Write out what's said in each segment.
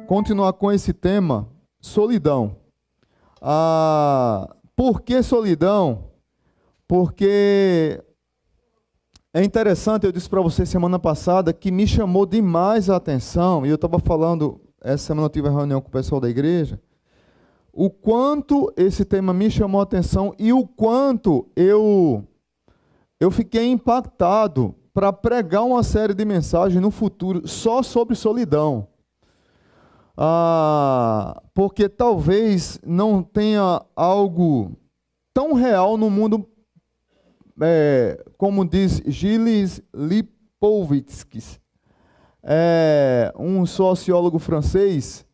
Continuar com esse tema, solidão. Por que solidão? Porque é interessante, eu disse para você semana passada, que me chamou demais a atenção, e eu estava falando, essa semana eu tive uma reunião com o pessoal da igreja, o quanto esse tema me chamou a atenção e o quanto eu fiquei impactado para pregar uma série de mensagens no futuro só sobre solidão. Porque talvez não tenha algo tão real no mundo, como diz Gilles Lipovitsky, um sociólogo francês.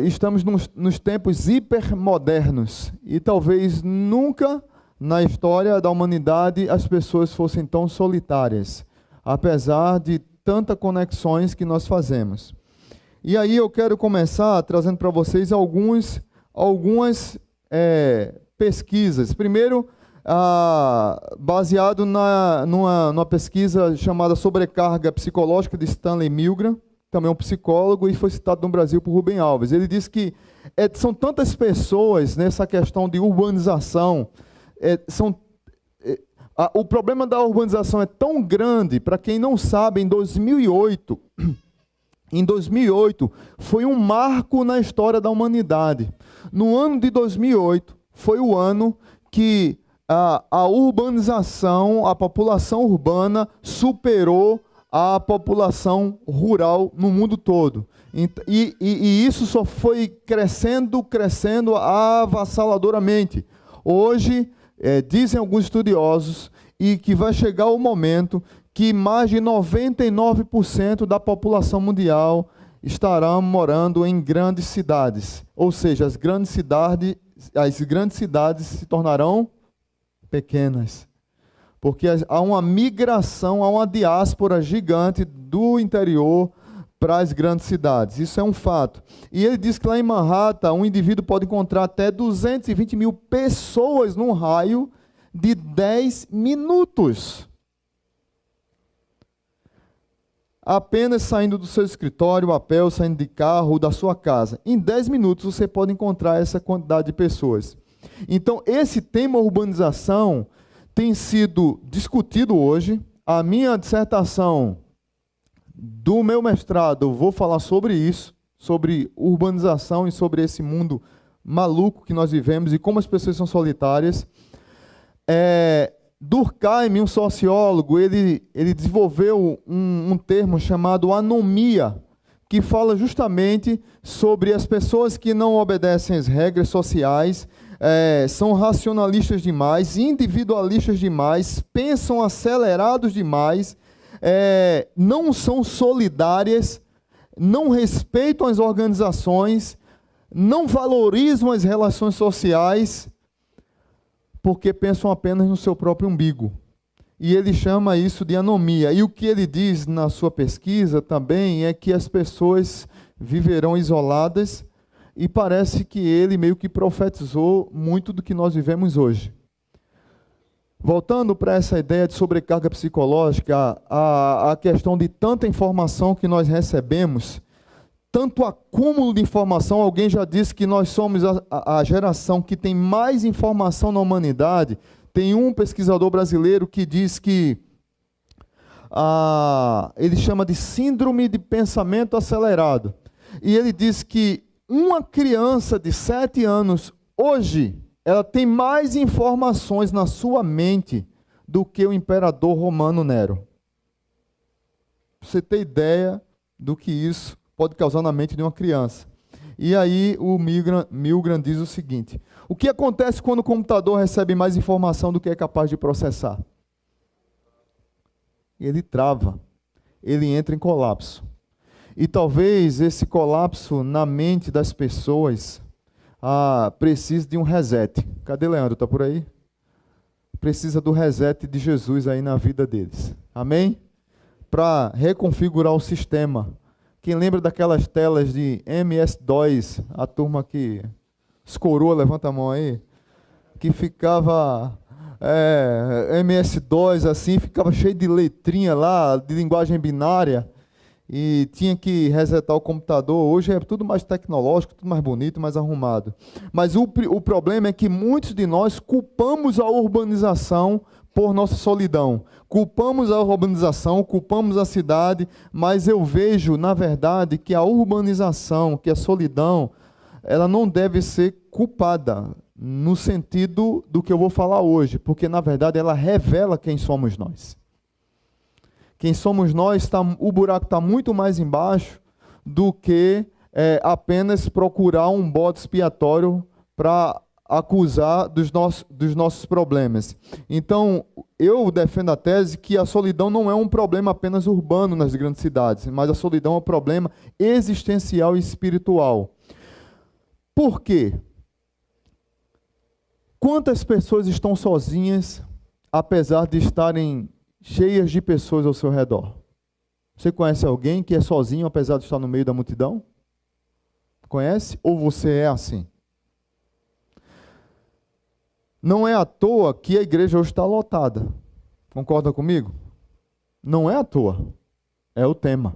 Estamos nos tempos hipermodernos e talvez nunca na história da humanidade as pessoas fossem tão solitárias, apesar de tantas conexões que nós fazemos. E aí eu quero começar trazendo para vocês algumas pesquisas. Primeiro, baseado numa pesquisa chamada Sobrecarga Psicológica de Stanley Milgram, também um psicólogo, e foi citado no Brasil por Rubem Alves. Ele diz que são tantas pessoas nessa questão de urbanização, o problema da urbanização é tão grande, para quem não sabe, em 2008 foi um marco na história da humanidade. No ano de 2008 foi o ano que a urbanização, a população urbana superou a população rural no mundo todo. E isso só foi crescendo avassaladoramente. Hoje, dizem alguns estudiosos, e que vai chegar o momento que mais de 99% da população mundial estarão morando em grandes cidades. Ou seja, as grandes cidades se tornarão pequenas. Porque há uma migração, há uma diáspora gigante do interior para as grandes cidades. Isso é um fato. E ele diz que lá em Manhattan, um indivíduo pode encontrar até 220 mil pessoas num raio de 10 minutos. Apenas saindo do seu escritório, a pé, ou saindo de carro ou da sua casa. Em 10 minutos você pode encontrar essa quantidade de pessoas. Então, esse tema urbanização tem sido discutido hoje. A minha dissertação do meu mestrado, vou falar sobre isso, sobre urbanização e sobre esse mundo maluco que nós vivemos e como as pessoas são solitárias. Durkheim, um sociólogo, ele desenvolveu um termo chamado anomia, que fala justamente sobre as pessoas que não obedecem às regras sociais, são racionalistas demais, individualistas demais, pensam acelerados demais, não são solidárias, não respeitam as organizações, não valorizam as relações sociais, porque pensam apenas no seu próprio umbigo. E ele chama isso de anomia. E o que ele diz na sua pesquisa também é que as pessoas viverão isoladas, e parece que ele meio que profetizou muito do que nós vivemos hoje. Voltando para essa ideia de sobrecarga psicológica, a questão de tanta informação que nós recebemos, tanto acúmulo de informação, alguém já disse que nós somos a geração que tem mais informação na humanidade. Tem um pesquisador brasileiro que diz que ele chama de síndrome de pensamento acelerado. E ele diz que uma criança de 7 anos, hoje, ela tem mais informações na sua mente do que o imperador romano Nero. Pra você ter ideia do que isso pode causar na mente de uma criança. E aí o Milgram diz o seguinte: o que acontece quando o computador recebe mais informação do que é capaz de processar? Ele trava, ele entra em colapso. E talvez esse colapso na mente das pessoas precise de um reset. Cadê Leandro? Está por aí? Precisa do reset de Jesus aí na vida deles. Amém? Para reconfigurar o sistema. Quem lembra daquelas telas de MS-DOS, a turma que... Os coroa, levanta a mão aí. Que ficava MS-DOS, assim, ficava cheio de letrinha lá, de linguagem binária, e tinha que resetar o computador. Hoje é tudo mais tecnológico, tudo mais bonito, mais arrumado. Mas o problema é que muitos de nós culpamos a urbanização por nossa solidão. Culpamos a urbanização, culpamos a cidade, mas eu vejo, na verdade, que a urbanização, que a solidão, ela não deve ser culpada no sentido do que eu vou falar hoje, porque, na verdade, ela revela quem somos nós. Quem somos nós, o buraco está muito mais embaixo do que apenas procurar um bode expiatório para acusar dos nossos problemas. Então, eu defendo a tese que a solidão não é um problema apenas urbano nas grandes cidades, mas a solidão é um problema existencial e espiritual. Por quê? Quantas pessoas estão sozinhas, apesar de estarem cheias de pessoas ao seu redor? Você conhece alguém que é sozinho, apesar de estar no meio da multidão? Conhece? Ou você é assim? Não é à toa que a igreja hoje está lotada. Concorda comigo? Não é à toa. É o tema.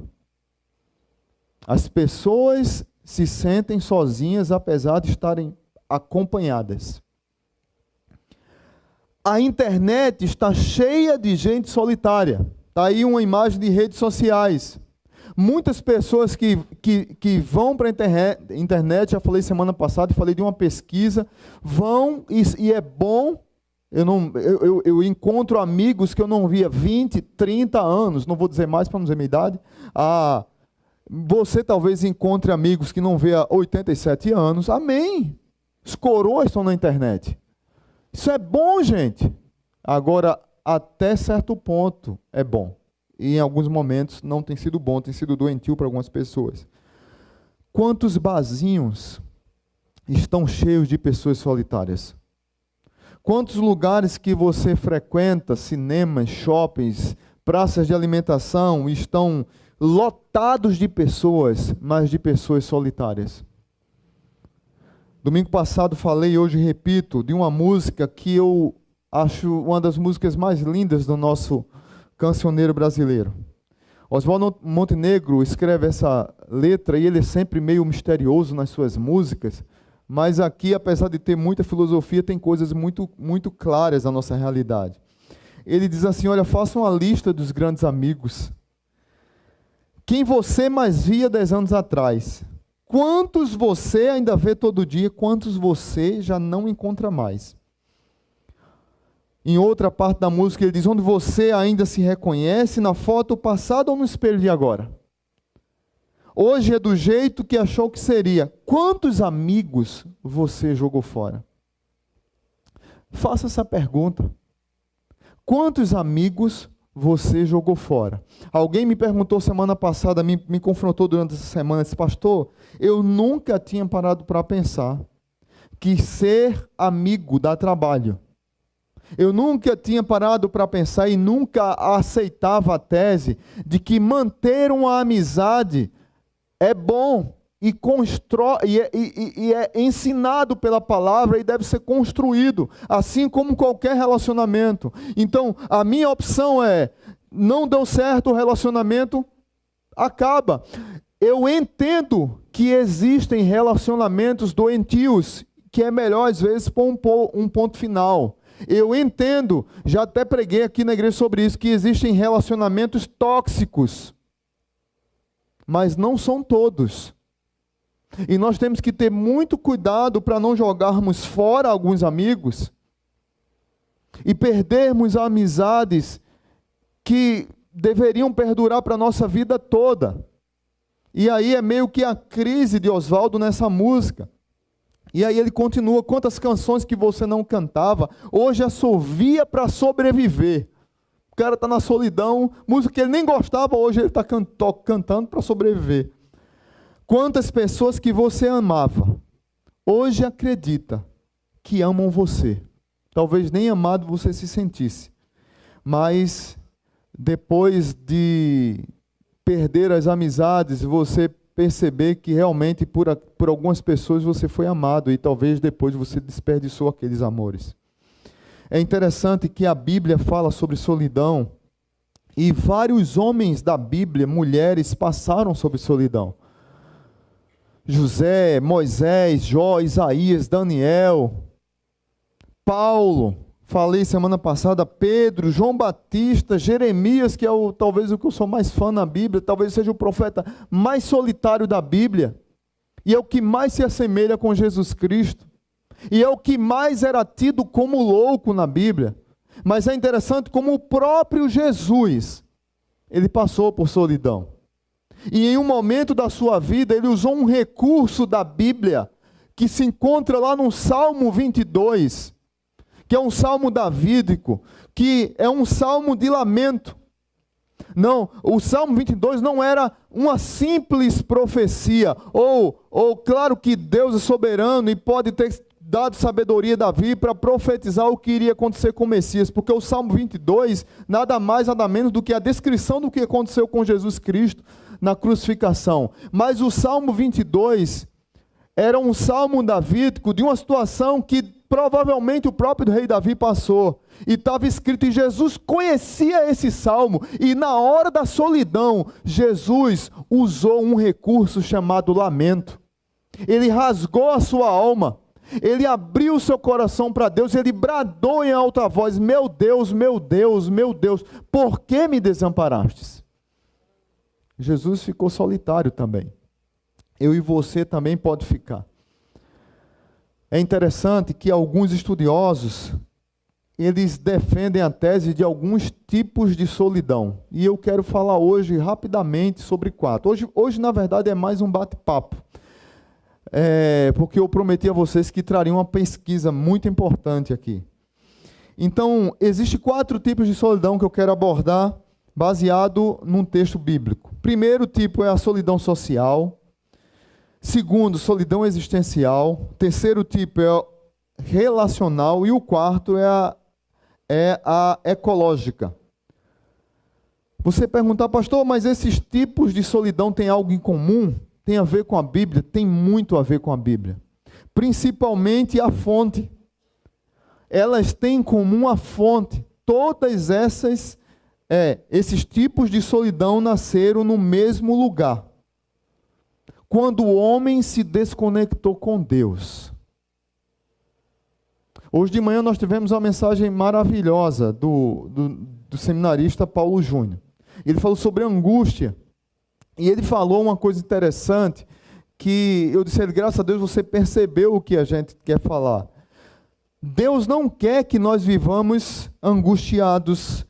As pessoas se sentem sozinhas, apesar de estarem acompanhadas. A internet está cheia de gente solitária. Está aí uma imagem de redes sociais. Muitas pessoas que vão para a internet, já falei semana passada, falei de uma pesquisa, vão, e é bom, eu encontro amigos que eu não via 20, 30 anos, não vou dizer mais para não dizer minha idade. Você talvez encontre amigos que não vê há 87 anos, amém. Os coroas estão na internet. Isso é bom, gente. Agora, até certo ponto é bom. E em alguns momentos não tem sido bom, tem sido doentio para algumas pessoas. Quantos barzinhos estão cheios de pessoas solitárias? Quantos lugares que você frequenta, cinemas, shoppings, praças de alimentação, estão lotados de pessoas, mas de pessoas solitárias? Domingo passado falei, hoje repito, de uma música que eu acho uma das músicas mais lindas do nosso cancioneiro brasileiro. Oswaldo Montenegro escreve essa letra e ele é sempre meio misterioso nas suas músicas, mas aqui, apesar de ter muita filosofia, tem coisas muito, muito claras da nossa realidade. Ele diz assim, olha, faça uma lista dos grandes amigos. Quem você mais via 10 anos atrás? Quantos você ainda vê todo dia? Quantos você já não encontra mais? Em outra parte da música ele diz, onde você ainda se reconhece, na foto passada ou no espelho de agora? Hoje é do jeito que achou que seria. Quantos amigos você jogou fora? Faça essa pergunta. Quantos amigos você jogou fora? Alguém me perguntou semana passada, me confrontou durante essa semana, disse, pastor, eu nunca tinha parado para pensar que ser amigo dá trabalho. Eu nunca tinha parado para pensar e nunca aceitava a tese de que manter uma amizade é bom e é ensinado pela palavra e deve ser construído, assim como qualquer relacionamento. Então, a minha opção é, não deu certo o relacionamento, acaba. Eu entendo que existem relacionamentos doentios, que é melhor às vezes pôr um ponto final. Eu entendo, já até preguei aqui na igreja sobre isso, que existem relacionamentos tóxicos, mas não são todos. E nós temos que ter muito cuidado para não jogarmos fora alguns amigos e perdermos amizades que deveriam perdurar para a nossa vida toda. E aí é meio que a crise de Oswaldo nessa música. E aí ele continua, quantas canções que você não cantava, hoje assovia para sobreviver. O cara está na solidão, música que ele nem gostava, hoje ele está cantando para sobreviver. Quantas pessoas que você amava, hoje acredita que amam você. Talvez nem amado você se sentisse, mas depois de perder as amizades, você perceber que realmente por algumas pessoas você foi amado e talvez depois você desperdiçou aqueles amores. É interessante que a Bíblia fala sobre solidão, e vários homens da Bíblia, mulheres, passaram sobre solidão. José, Moisés, Jó, Isaías, Daniel, Paulo, falei semana passada, Pedro, João Batista, Jeremias, que é talvez o que eu sou mais fã na Bíblia, talvez seja o profeta mais solitário da Bíblia, e é o que mais se assemelha com Jesus Cristo, e é o que mais era tido como louco na Bíblia. Mas é interessante como o próprio Jesus, ele passou por solidão. E em um momento da sua vida, ele usou um recurso da Bíblia, que se encontra lá no Salmo 22, que é um salmo davídico, que é um salmo de lamento. Não, o Salmo 22 não era uma simples profecia, ou claro que Deus é soberano e pode ter dado sabedoria a Davi para profetizar o que iria acontecer com o Messias, porque o Salmo 22 nada mais, nada menos do que a descrição do que aconteceu com Jesus Cristo na crucificação. Mas o Salmo 22 era um salmo davídico de uma situação que provavelmente o próprio rei Davi passou, e estava escrito, e Jesus conhecia esse salmo, e na hora da solidão, Jesus usou um recurso chamado lamento. Ele rasgou a sua alma, ele abriu o seu coração para Deus, ele bradou em alta voz, meu Deus, meu Deus, meu Deus, por que me desamparastes? Jesus ficou solitário também. Eu e você também pode ficar. É interessante que alguns estudiosos, eles defendem a tese de alguns tipos de solidão. E eu quero falar hoje rapidamente sobre 4. Hoje na verdade, é mais um bate-papo. Porque eu prometi a vocês que traria uma pesquisa muito importante aqui. Então, existem 4 tipos de solidão que eu quero abordar, baseado num texto bíblico. Primeiro tipo é a solidão social. Segundo, solidão existencial. Terceiro tipo é relacional. E o quarto é a ecológica. Você perguntar, pastor, mas esses tipos de solidão têm algo em comum? Tem a ver com a Bíblia? Tem muito a ver com a Bíblia. Principalmente a fonte. Elas têm em comum a fonte. Todas esses tipos de solidão nasceram no mesmo lugar. Quando o homem se desconectou com Deus. Hoje de manhã nós tivemos uma mensagem maravilhosa do seminarista Paulo Júnior. Ele falou sobre angústia. E ele falou uma coisa interessante, que eu disse a ele, graças a Deus você percebeu o que a gente quer falar. Deus não quer que nós vivamos angustiados.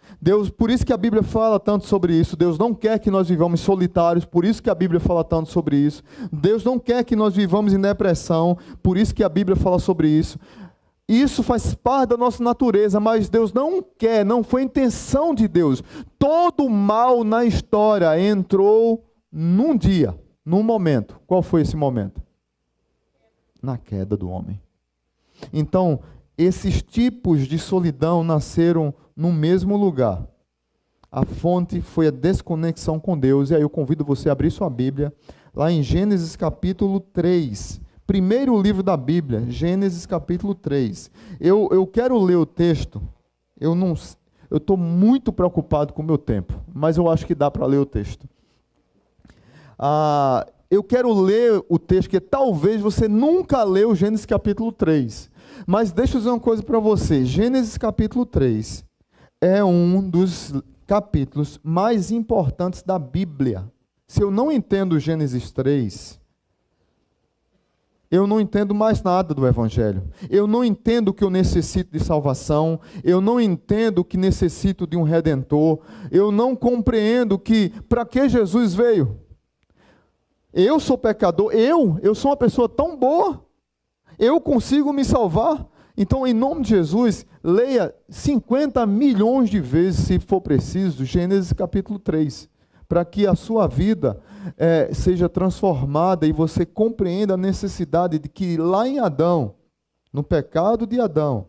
Por isso que a Bíblia fala tanto sobre isso. Deus não quer que nós vivamos solitários, por isso que a Bíblia fala tanto sobre isso. Deus não quer que nós vivamos em depressão, por isso que a Bíblia fala sobre isso. Isso faz parte da nossa natureza, mas Deus não quer, não foi a intenção de Deus. Todo mal na história entrou num dia, num momento. Qual foi esse momento? Na queda do homem. Então, esses tipos de solidão nasceram no mesmo lugar. A fonte foi a desconexão com Deus. E aí eu convido você a abrir sua Bíblia, lá em Gênesis capítulo 3. Primeiro livro da Bíblia, Gênesis capítulo 3. Eu quero ler o texto. Eu estou muito preocupado com o meu tempo, mas eu acho que dá para ler o texto. Eu quero ler o texto, que talvez você nunca leu Gênesis capítulo 3. Mas deixa eu dizer uma coisa para você. Gênesis capítulo 3 é um dos capítulos mais importantes da Bíblia. Se eu não entendo Gênesis 3, eu não entendo mais nada do Evangelho. Eu não entendo que eu necessito de salvação. Eu não entendo que necessito de um Redentor. Eu não compreendo que para que Jesus veio. Eu sou pecador. Eu sou uma pessoa tão boa. Eu consigo me salvar. Então, em nome de Jesus, leia 50 milhões de vezes, se for preciso, Gênesis capítulo 3, para que a sua vida seja transformada e você compreenda a necessidade de que lá em Adão, no pecado de Adão,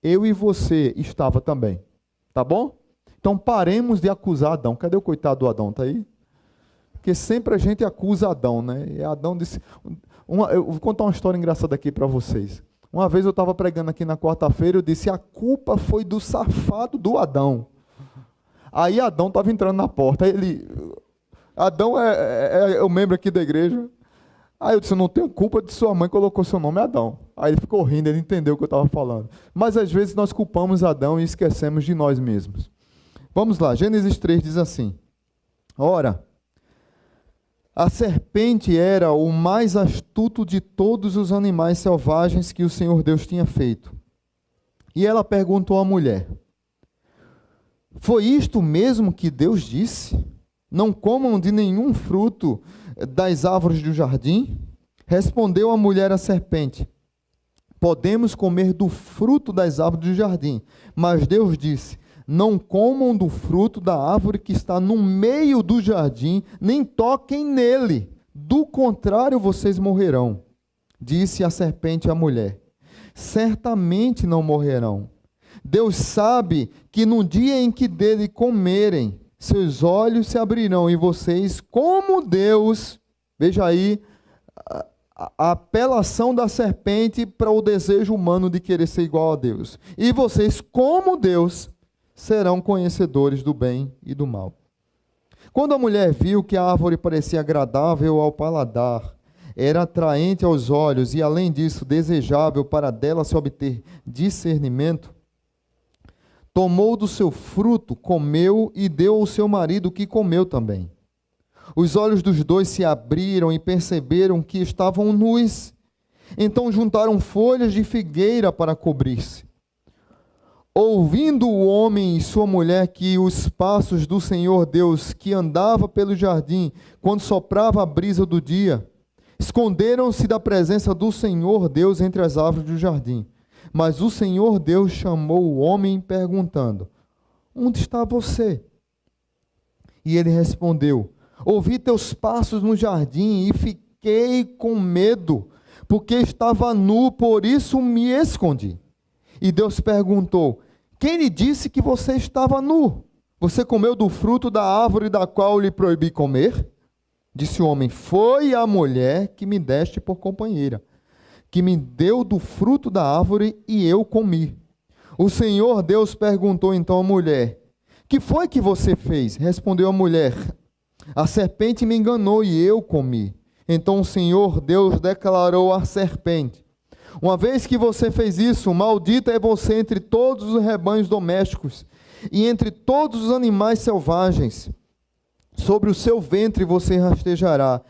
eu e você estava também. Tá bom? Então, paremos de acusar Adão. Cadê o coitado do Adão? Está aí? Porque sempre a gente acusa Adão, né? E Adão disse... eu vou contar uma história engraçada aqui para vocês. Uma vez eu estava pregando aqui na quarta-feira, eu disse, a culpa foi do safado do Adão. Aí Adão estava entrando na porta, Adão é o membro aqui da igreja. Aí eu disse, eu não tenho culpa de sua mãe colocou seu nome Adão. Aí ele ficou rindo, ele entendeu o que eu estava falando. Mas às vezes nós culpamos Adão e esquecemos de nós mesmos. Vamos lá, Gênesis 3 diz assim, ora, a serpente era o mais astuto de todos os animais selvagens que o Senhor Deus tinha feito. E ela perguntou à mulher, foi isto mesmo que Deus disse? Não comam de nenhum fruto das árvores do jardim? Respondeu a mulher à serpente, podemos comer do fruto das árvores do jardim, mas Deus disse, não comam do fruto da árvore que está no meio do jardim, nem toquem nele, do contrário vocês morrerão. Disse a serpente à mulher, certamente não morrerão. Deus sabe que no dia em que dele comerem, seus olhos se abrirão e vocês, como Deus, veja aí, a apelação da serpente para o desejo humano de querer ser igual a Deus. E vocês, como Deus, serão conhecedores do bem e do mal. Quando a mulher viu que a árvore parecia agradável ao paladar, era atraente aos olhos e, além disso, desejável para dela se obter discernimento, tomou do seu fruto, comeu e deu ao seu marido, que comeu também. Os olhos dos dois se abriram e perceberam que estavam nus. Então juntaram folhas de figueira para cobrir-se. Ouvindo o homem e sua mulher que os passos do Senhor Deus, que andava pelo jardim, quando soprava a brisa do dia, esconderam-se da presença do Senhor Deus entre as árvores do jardim. Mas o Senhor Deus chamou o homem, perguntando, onde está você? E ele respondeu, ouvi teus passos no jardim e fiquei com medo, porque estava nu, por isso me escondi. E Deus perguntou, quem lhe disse que você estava nu? Você comeu do fruto da árvore da qual lhe proibi comer? Disse o homem, foi a mulher que me deste por companheira, que me deu do fruto da árvore e eu comi. O Senhor Deus perguntou então à mulher, que foi que você fez? Respondeu a mulher, a serpente me enganou e eu comi. Então o Senhor Deus declarou à serpente, uma vez que você fez isso, maldita é você entre todos os rebanhos domésticos e entre todos os animais selvagens. Sobre o seu ventre você rastejará,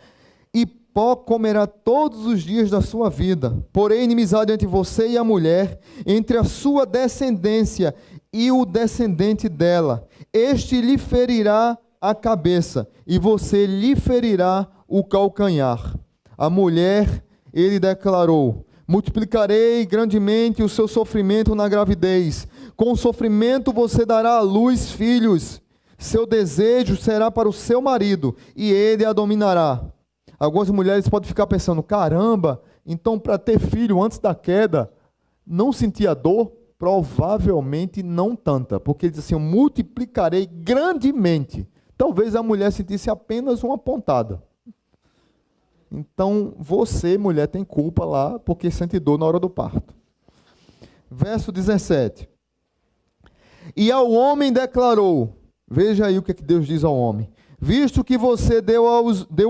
e pó comerá todos os dias da sua vida. Porém, inimizade entre você e a mulher, entre a sua descendência e o descendente dela. Este lhe ferirá a cabeça, e você lhe ferirá o calcanhar. A mulher, ele declarou, multiplicarei grandemente o seu sofrimento na gravidez. Com o sofrimento você dará à luz filhos. Seu desejo será para o seu marido, e ele a dominará. Algumas mulheres podem ficar pensando, caramba, então para ter filho antes da queda, não sentia dor? Provavelmente não tanta, porque ele diz assim, eu multiplicarei grandemente. Talvez a mulher sentisse apenas uma pontada. Então, você, mulher, tem culpa lá, porque sente dor na hora do parto. Verso 17. E ao homem declarou, veja aí o que Deus diz ao homem, visto que você deu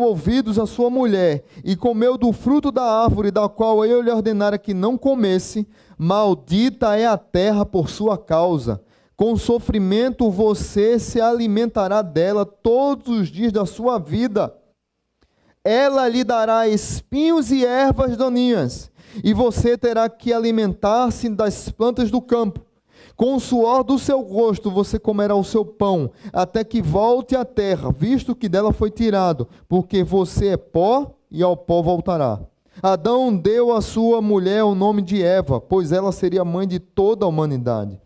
ouvidos à sua mulher, e comeu do fruto da árvore, da qual eu lhe ordenara que não comesse, maldita é a terra por sua causa. Com sofrimento você se alimentará dela todos os dias da sua vida. Ela lhe dará espinhos e ervas daninhas, e você terá que alimentar-se das plantas do campo. Com o suor do seu rosto você comerá o seu pão, até que volte à terra, visto que dela foi tirado, porque você é pó e ao pó voltará. Adão deu à sua mulher o nome de Eva, pois ela seria mãe de toda a humanidade.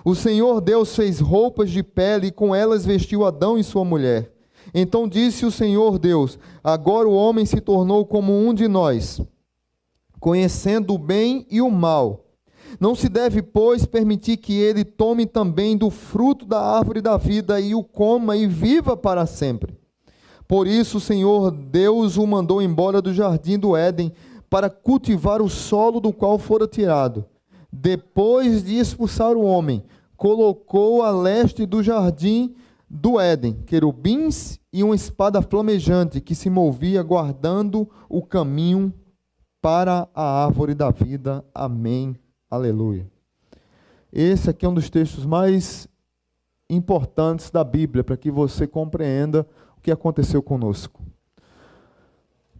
O Senhor Deus fez roupas de pele e com elas vestiu Adão e sua mulher. Então disse o Senhor Deus, agora o homem se tornou como um de nós, conhecendo o bem e o mal. Não se deve, pois, permitir que ele tome também do fruto da árvore da vida e o coma e viva para sempre. Por isso o Senhor Deus o mandou embora do jardim do Éden para cultivar o solo do qual fora tirado. Depois de expulsar o homem, colocou a leste do jardim do Éden querubins e uma espada flamejante que se movia guardando o caminho para a árvore da vida. Amém. Aleluia. Esse aqui é um dos textos mais importantes da Bíblia para que você compreenda o que aconteceu conosco.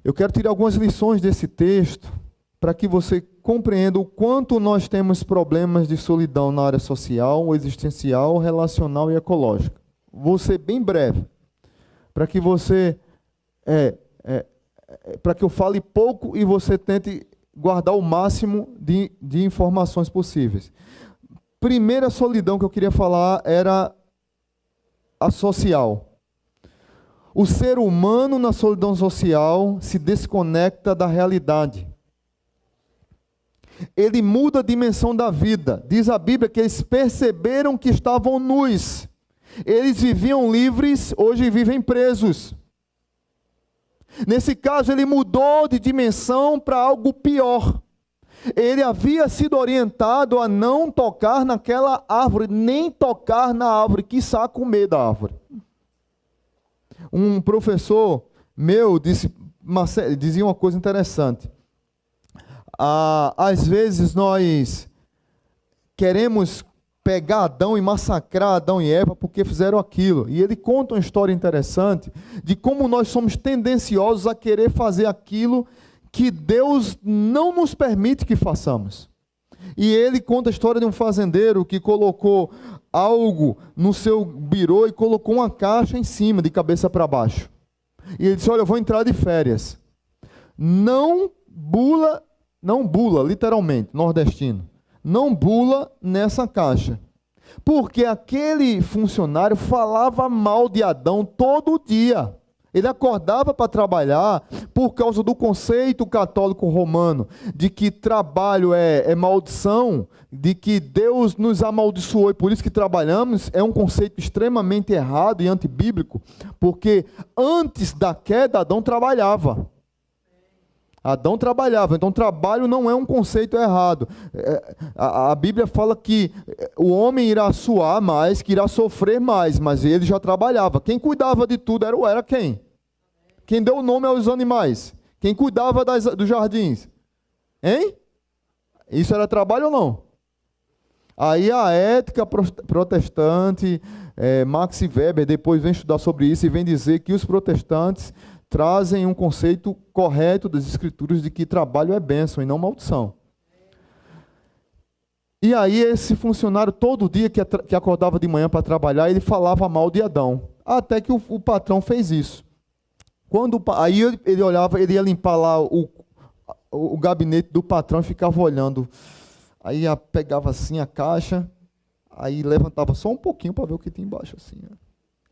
Eu quero tirar algumas lições desse texto para que você compreenda o quanto nós temos problemas de solidão na área social, existencial, relacional e ecológica. Vou ser bem breve, para que você para que eu fale pouco e você tente guardar o máximo de informações possíveis. Primeira solidão que eu queria falar era a social. O ser humano na solidão social se desconecta da realidade. Ele muda a dimensão da vida. Diz a Bíblia que eles perceberam que estavam nus. Eles viviam livres, hoje vivem presos. Nesse caso, ele mudou de dimensão para algo pior. Ele havia sido orientado a não tocar naquela árvore, nem tocar na árvore, quiçá comer da árvore. Um professor meu dizia uma coisa interessante. Às vezes nós queremos pegar Adão e massacrar Adão e Eva porque fizeram aquilo. E ele conta uma história interessante de como nós somos tendenciosos a querer fazer aquilo que Deus não nos permite que façamos. E ele conta a história de um fazendeiro que colocou algo no seu birô e colocou uma caixa em cima, de cabeça para baixo. E ele disse: olha, eu vou entrar de férias. Não bula, literalmente, nordestino. Não bula nessa caixa. Porque aquele funcionário falava mal de Adão todo dia. Ele acordava para trabalhar por causa do conceito católico romano de que trabalho é maldição, de que Deus nos amaldiçoou e por isso que trabalhamos. É um conceito extremamente errado e antibíblico, porque antes da queda Adão trabalhava. Adão trabalhava, então trabalho não é um conceito errado. A Bíblia fala que o homem irá suar mais, que irá sofrer mais, mas ele já trabalhava. Quem cuidava de tudo era quem? Quem deu o nome aos animais? Quem cuidava dos jardins? Hein? Isso era trabalho ou não? Aí a ética protestante, Max Weber, depois vem estudar sobre isso e vem dizer que os protestantes trazem um conceito correto das escrituras de que trabalho é bênção e não maldição. E aí esse funcionário todo dia que acordava de manhã para trabalhar, ele falava mal de Adão. Até que o patrão fez isso. Aí ele olhava, ele ia limpar lá o gabinete do patrão e ficava olhando. Aí pegava assim a caixa, aí levantava só um pouquinho para ver o que tem embaixo assim, né?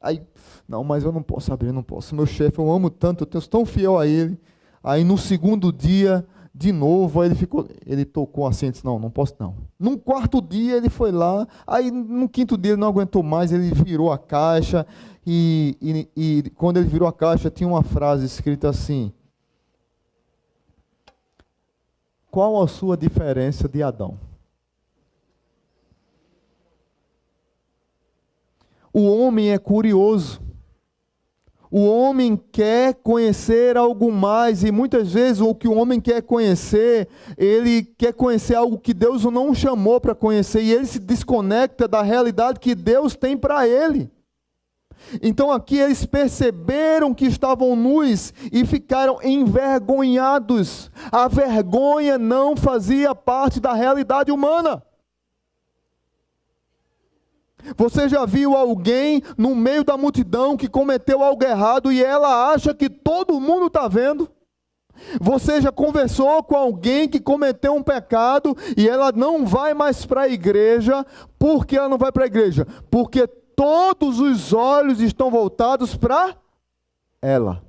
Aí, não, mas eu não posso abrir, não posso. Meu chefe, eu amo tanto, eu tenho tão fiel a ele. Aí no segundo dia, de novo, aí ele tocou assim, disse, não posso não. No quarto dia ele foi lá, aí no quinto dia ele não aguentou mais, ele virou a caixa, e quando ele virou a caixa tinha uma frase escrita assim: qual a sua diferença de Adão? O homem é curioso. O homem quer conhecer algo mais, e muitas vezes o que o homem quer conhecer, ele quer conhecer algo que Deus não chamou para conhecer, e ele se desconecta da realidade que Deus tem para ele. Então aqui eles perceberam que estavam nus e ficaram envergonhados. A vergonha não fazia parte da realidade humana. Você já viu alguém no meio da multidão que cometeu algo errado e ela acha que todo mundo está vendo? Você já conversou com alguém que cometeu um pecado e ela não vai mais para a igreja? Por que ela não vai para a igreja? Porque todos os olhos estão voltados para ela.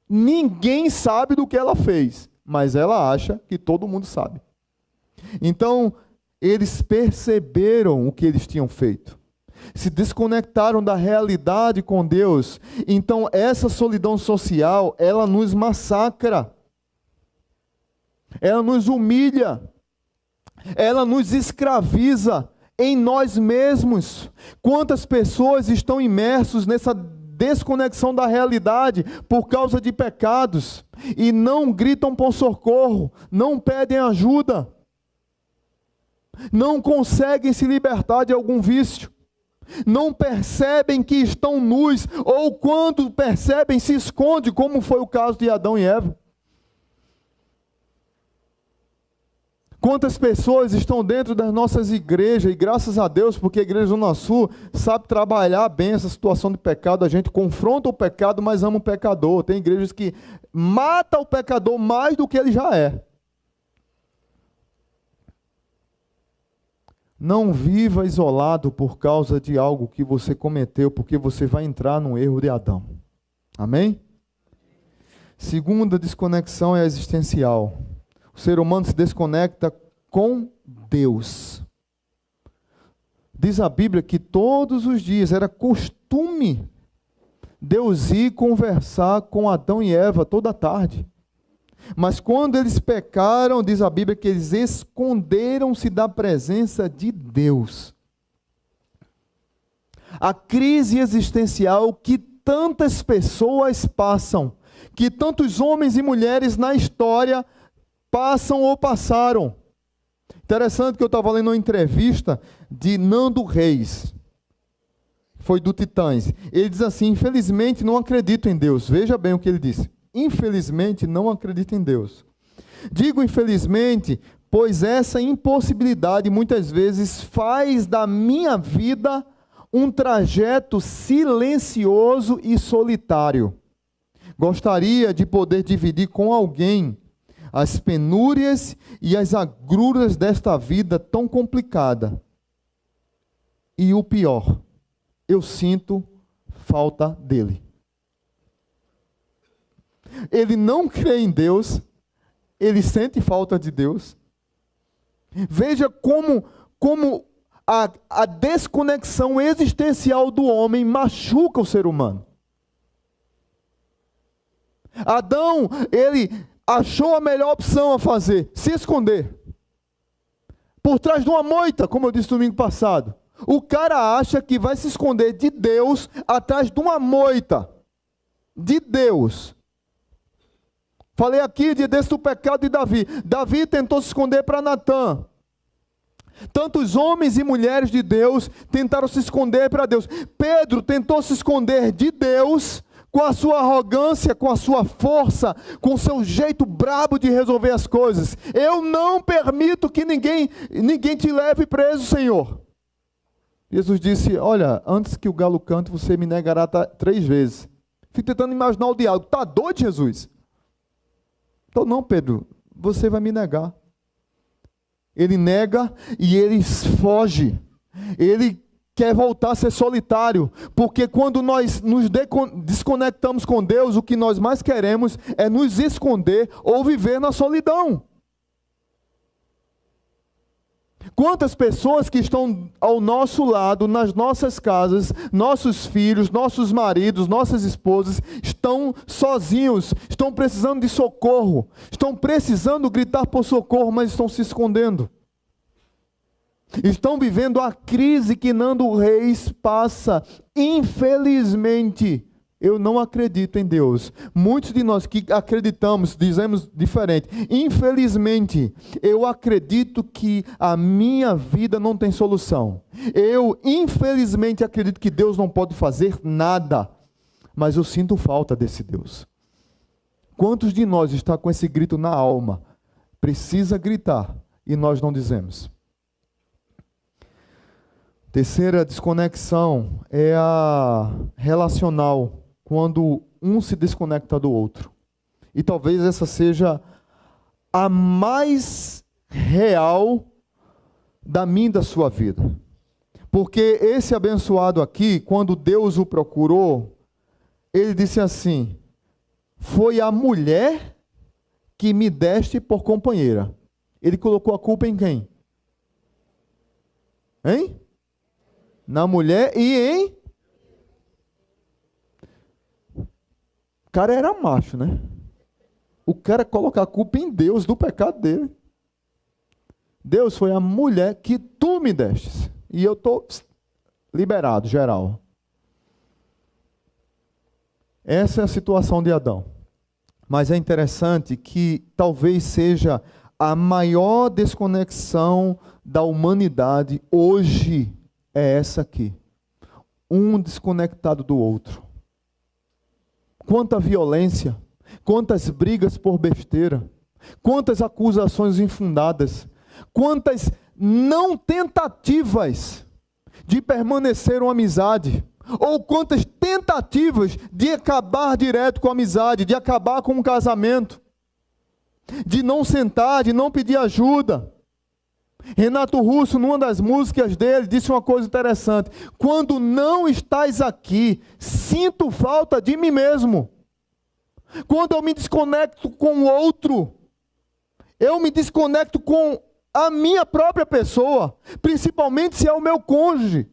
Ninguém sabe do que ela fez, mas ela acha que todo mundo sabe. Então, eles perceberam o que eles tinham feito, se desconectaram da realidade com Deus. Então essa solidão social, ela nos massacra. ela nos humilha, ela nos escraviza em nós mesmos. Quantas pessoas estão imersos nessa desconexão da realidade por causa de pecados e não gritam por socorro, não pedem ajuda, não conseguem se libertar de algum vício, não percebem que estão nus, ou quando percebem se esconde, como foi o caso de Adão e Eva. Quantas pessoas estão dentro das nossas igrejas, e graças a Deus, porque a Igreja Zona Sul sabe trabalhar bem essa situação de pecado, a gente confronta o pecado, mas ama o pecador. Tem igrejas que matam o pecador mais do que ele já é. Não viva isolado por causa de algo que você cometeu, porque você vai entrar no erro de Adão. Amém? Segunda desconexão é a existencial. O ser humano se desconecta com Deus. Diz a Bíblia que todos os dias era costume Deus ir conversar com Adão e Eva toda tarde. Mas quando eles pecaram, diz a Bíblia que eles esconderam-se da presença de Deus. A crise existencial que tantas pessoas passam, que tantos homens e mulheres na história passam ou passaram. Interessante que eu estava lendo uma entrevista de Nando Reis, foi do Titãs. Ele diz assim: infelizmente não acredito em Deus. Veja bem o que ele disse: infelizmente não acredito em Deus. Digo infelizmente, pois essa impossibilidade muitas vezes faz da minha vida um trajeto silencioso e solitário. Gostaria de poder dividir com alguém as penúrias e as agruras desta vida tão complicada. E o pior, eu sinto falta dele. Ele não crê em Deus, ele sente falta de Deus. Veja como a desconexão existencial do homem machuca o ser humano. Adão, ele achou a melhor opção a fazer: se esconder por trás de uma moita, como eu disse domingo passado. O cara acha que vai se esconder de Deus atrás de uma moita. De Deus. Falei aqui dia desse do pecado de Davi. Davi tentou se esconder para Natã. Tantos homens e mulheres de Deus tentaram se esconder para Deus. Pedro tentou se esconder de Deus com a sua arrogância, com a sua força, com o seu jeito brabo de resolver as coisas. Eu não permito que ninguém te leve preso, Senhor. Jesus disse: olha, antes que o galo cante, você me negará 3 vezes. Fico tentando imaginar o diálogo. Está doido, Jesus? Então não, Pedro, você vai me negar. Ele nega e ele foge. Ele quer voltar a ser solitário, porque quando nós nos desconectamos com Deus, o que nós mais queremos é nos esconder ou viver na solidão. Quantas pessoas que estão ao nosso lado, nas nossas casas, nossos filhos, nossos maridos, nossas esposas, estão sozinhos, estão precisando de socorro, estão precisando gritar por socorro, mas estão se escondendo. Estão vivendo a crise que Nando Reis passa. Infelizmente, eu não acredito em Deus. Muitos de nós que acreditamos, dizemos diferente. Infelizmente, eu acredito que a minha vida não tem solução. Eu, infelizmente, acredito que Deus não pode fazer nada. Mas eu sinto falta desse Deus. Quantos de nós está com esse grito na alma? Precisa gritar e nós não dizemos. Terceira desconexão é a relacional, quando um se desconecta do outro. E talvez essa seja a mais real da minha e da sua vida. Porque esse abençoado aqui, quando Deus o procurou, ele disse assim: foi a mulher que me deste por companheira. Ele colocou a culpa em quem? Hein? Na mulher e em... O cara era macho, né? O cara coloca a culpa em Deus do pecado dele. Deus, foi a mulher que tu me destes. E eu estou liberado, geral. Essa é a situação de Adão. Mas é interessante que talvez seja a maior desconexão da humanidade hoje é essa aqui. Um desconectado do outro. Quanta violência, quantas brigas por besteira, quantas acusações infundadas, quantas não tentativas de permanecer uma amizade, ou quantas tentativas de acabar direto com a amizade, de acabar com um casamento, de não sentar, de não pedir ajuda. Renato Russo, numa das músicas dele, disse uma coisa interessante: quando não estás aqui, sinto falta de mim mesmo. Quando eu me desconecto com o outro, eu me desconecto com a minha própria pessoa, principalmente se é o meu cônjuge.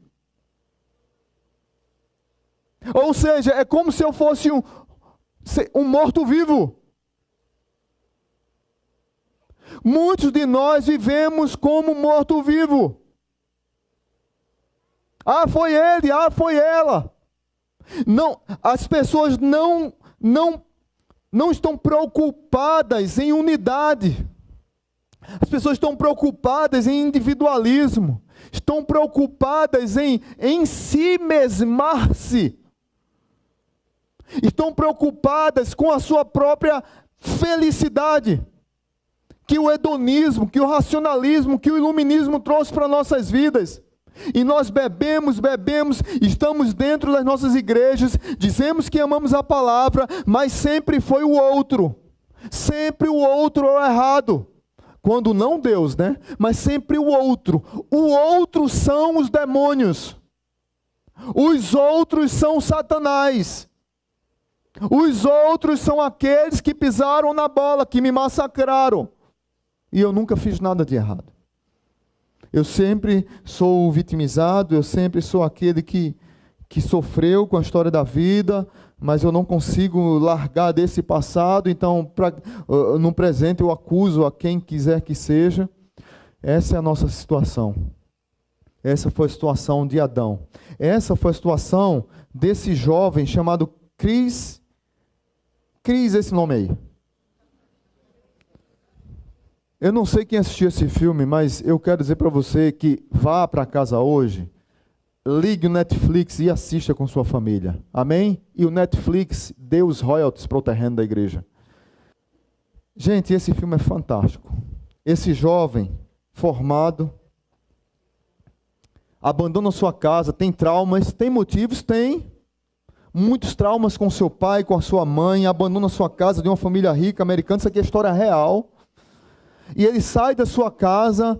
Ou seja, é como se eu fosse um morto-vivo. Muitos de nós vivemos como morto-vivo. Ah, foi ele, ah, foi ela. Não, as pessoas não estão preocupadas em unidade. As pessoas estão preocupadas em individualismo. Estão preocupadas em si mesmar-se. Estão preocupadas com a sua própria felicidade. Que o hedonismo, que o racionalismo, que o iluminismo trouxe para nossas vidas. E nós bebemos, estamos dentro das nossas igrejas, dizemos que amamos a palavra, mas sempre foi o outro. Sempre o outro é o errado. Quando não Deus, né? Mas sempre o outro. O outro são os demônios. Os outros são Satanás. Os outros são aqueles que pisaram na bola, que me massacraram. E eu nunca fiz nada de errado. Eu sempre sou vitimizado, eu sempre sou aquele que sofreu com a história da vida, mas eu não consigo largar desse passado, então no presente eu acuso a quem quiser que seja. Essa é a nossa situação. Essa foi a situação de Adão. Essa foi a situação desse jovem chamado Chris, esse nome aí. Eu não sei quem assistiu esse filme, mas eu quero dizer para você que vá para casa hoje, ligue o Netflix e assista com sua família. Amém? E o Netflix dê os royalties para o terreno da igreja. Gente, esse filme é fantástico. Esse jovem formado abandona sua casa, tem traumas, tem motivos? Tem. Muitos traumas com seu pai, com a sua mãe, abandona sua casa de uma família rica americana. Isso aqui é história real. E ele sai da sua casa,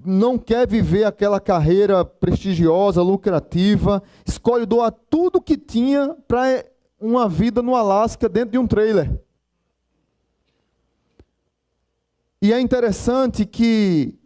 não quer viver aquela carreira prestigiosa, lucrativa, escolhe doar tudo que tinha para uma vida no Alasca dentro de um trailer. E é interessante que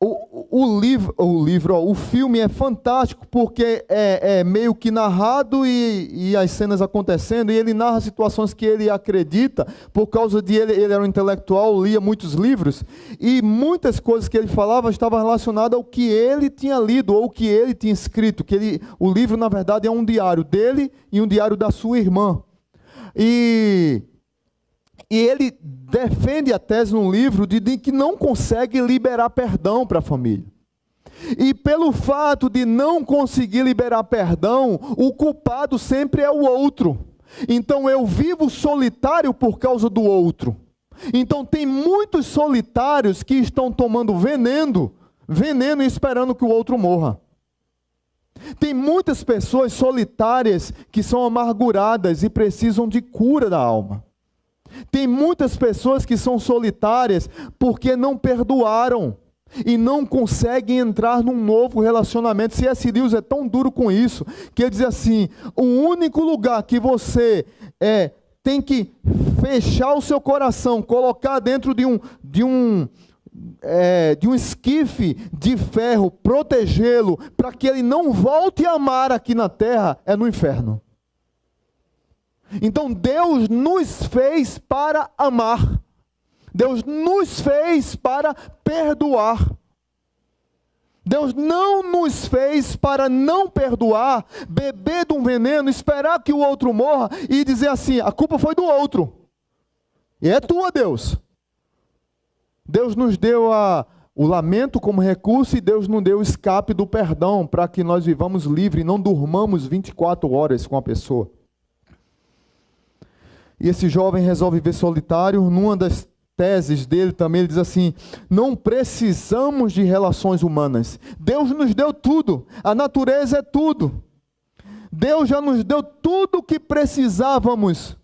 o filme é fantástico porque é meio que narrado e as cenas acontecendo, e ele narra situações que ele acredita, por causa de ele era um intelectual, lia muitos livros, e muitas coisas que ele falava estavam relacionadas ao que ele tinha lido, ou o que ele tinha escrito, o livro na verdade é um diário dele e um diário da sua irmã. E ele defende a tese no livro de que não consegue liberar perdão para a família. E pelo fato de não conseguir liberar perdão, o culpado sempre é o outro. Então eu vivo solitário por causa do outro. Então tem muitos solitários que estão tomando veneno e esperando que o outro morra. Tem muitas pessoas solitárias que são amarguradas e precisam de cura da alma. Tem muitas pessoas que são solitárias porque não perdoaram e não conseguem entrar num novo relacionamento. C.S. Lewis é tão duro com isso, que ele diz assim: o único lugar que você tem que fechar o seu coração, colocar dentro de um esquife de ferro, protegê-lo, para que ele não volte a amar aqui na terra, é no inferno. Então Deus nos fez para amar. Deus nos fez para perdoar. Deus não nos fez para não perdoar, beber de um veneno, esperar que o outro morra e dizer assim, a culpa foi do outro. E é tua, Deus. Deus nos deu o lamento como recurso e Deus nos deu o escape do perdão para que nós vivamos livre e não durmamos 24 horas com a pessoa. E esse jovem resolve viver solitário. Numa das teses dele também, ele diz assim, não precisamos de relações humanas. Deus nos deu tudo. A natureza é tudo. Deus já nos deu tudo o que precisávamos.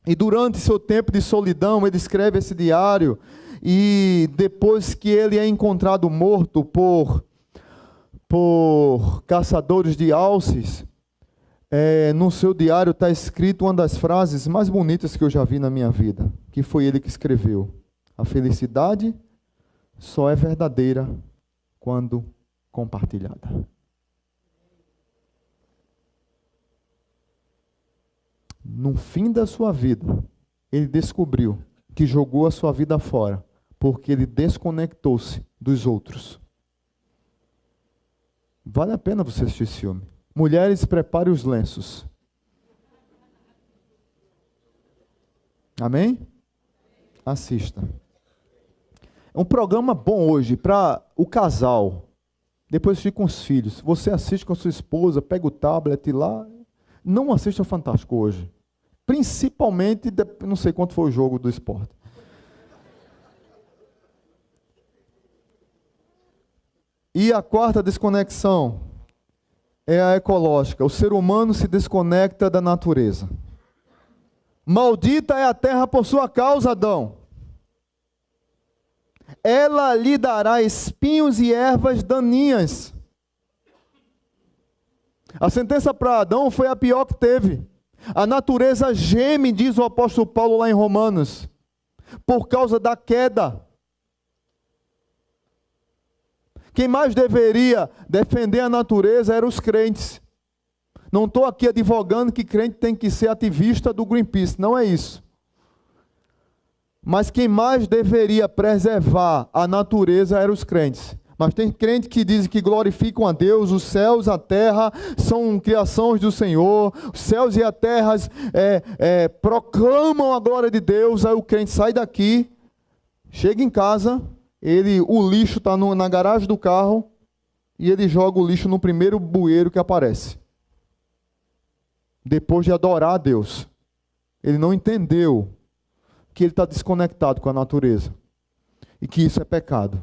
E durante seu tempo de solidão, ele escreve esse diário. E depois que ele é encontrado morto por caçadores de alces, no seu diário está escrito uma das frases mais bonitas que eu já vi na minha vida, que foi ele que escreveu. A felicidade só é verdadeira quando compartilhada. No fim da sua vida, ele descobriu que jogou a sua vida fora, porque ele desconectou-se dos outros. Vale a pena você assistir esse filme. Mulheres, preparem os lenços. Amém? Assista. É um programa bom hoje para o casal. Depois assistir com os filhos. Você assiste com a sua esposa, pega o tablet lá. Não assista Fantástico hoje. Principalmente, não sei quanto foi o jogo do esporte. E a quarta desconexão é a ecológica. O ser humano se desconecta da natureza. Maldita é a terra por sua causa, Adão. Ela lhe dará espinhos e ervas daninhas. A sentença para Adão foi a pior que teve. A natureza geme, diz o apóstolo Paulo lá em Romanos, por causa da queda. Quem mais deveria defender a natureza eram os crentes. Não estou aqui advogando que crente tem que ser ativista do Greenpeace, não é isso. Mas quem mais deveria preservar a natureza eram os crentes. Mas tem crentes que dizem que glorificam a Deus, os céus, a terra são criações do Senhor, os céus e a terra proclamam a glória de Deus. Aí o crente sai daqui, chega em casa, o lixo está na garagem do carro e ele joga o lixo no primeiro bueiro que aparece. Depois de adorar a Deus. Ele não entendeu que ele está desconectado com a natureza e que isso é pecado.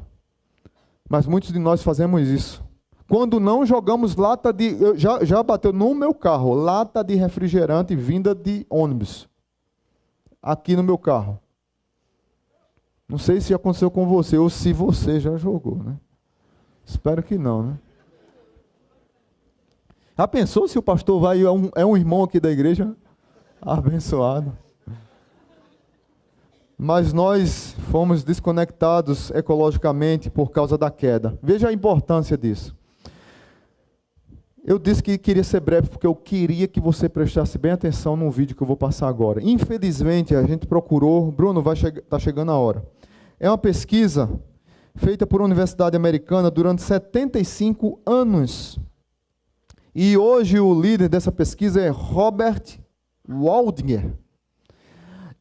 Mas muitos de nós fazemos isso. Quando não, jogamos lata de... Já bateu no meu carro, lata de refrigerante vinda de ônibus. Aqui no meu carro. Não sei se aconteceu com você ou se você já jogou, né? Espero que não, né? Já pensou se o pastor vai... É um irmão aqui da igreja? Abençoado. Mas nós fomos desconectados ecologicamente por causa da queda. Veja a importância disso. Eu disse que queria ser breve porque eu queria que você prestasse bem atenção no vídeo que eu vou passar agora. Infelizmente, a gente procurou... Bruno, está chegando a hora. É uma pesquisa feita por uma universidade americana durante 75 anos. E hoje o líder dessa pesquisa é Robert Waldinger.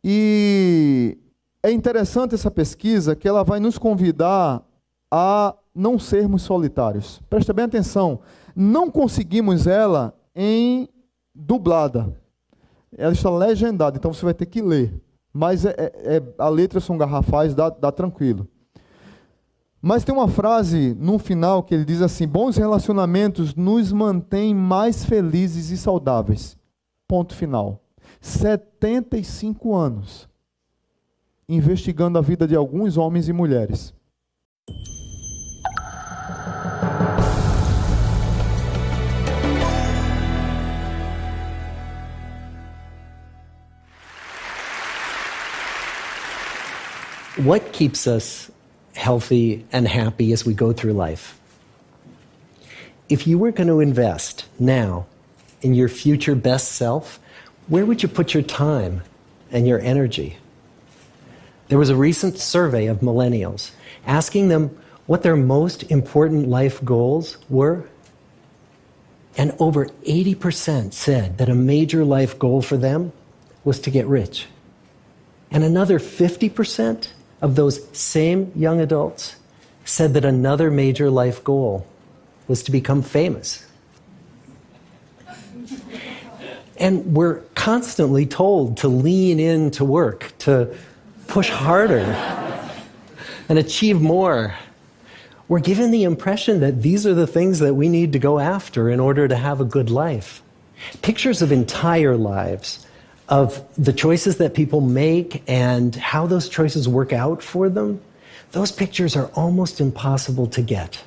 E é interessante essa pesquisa que ela vai nos convidar a não sermos solitários. Presta bem atenção. Não conseguimos ela em dublada. Ela está legendada, então você vai ter que ler. Mas a letra são garrafais, dá tranquilo. Mas tem uma frase no final que ele diz assim: bons relacionamentos nos mantêm mais felizes e saudáveis. Ponto final. 75 anos investigando a vida de alguns homens e mulheres. What keeps us healthy and happy as we go through life? If you were going to invest now in your future best self, where would you put your time and your energy? There was a recent survey of millennials asking them what their most important life goals were. And over 80% said that a major life goal for them was to get rich. And another 50% of those same young adults said that another major life goal was to become famous. And we're constantly told to lean into work, to push harder and achieve more. We're given the impression that these are the things that we need to go after in order to have a good life. Pictures of entire lives, of the choices that people make and how those choices work out for them, those pictures are almost impossible to get.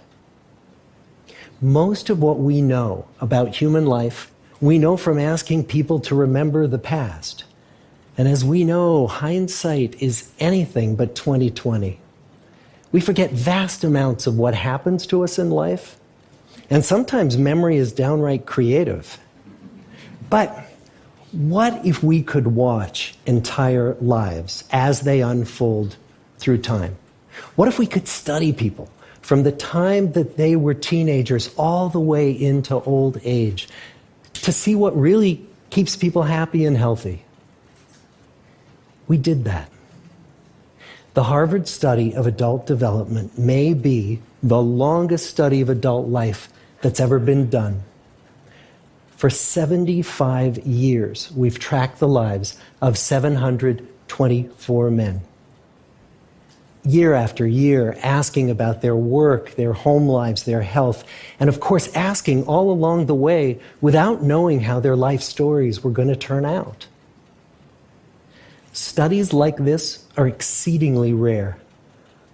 Most of what we know about human life, we know from asking people to remember the past. And as we know, hindsight is anything but 20/20. We forget vast amounts of what happens to us in life, and sometimes memory is downright creative. But what if we could watch entire lives as they unfold through time? What if we could study people from the time that they were teenagers all the way into old age to see what really keeps people happy and healthy? We did that. The Harvard study of adult development may be the longest study of adult life that's ever been done. For 75 years, we've tracked the lives of 724 men. Year after year, asking about their work, their home lives, their health, and of course, asking all along the way without knowing how their life stories were going to turn out. Studies like this are exceedingly rare.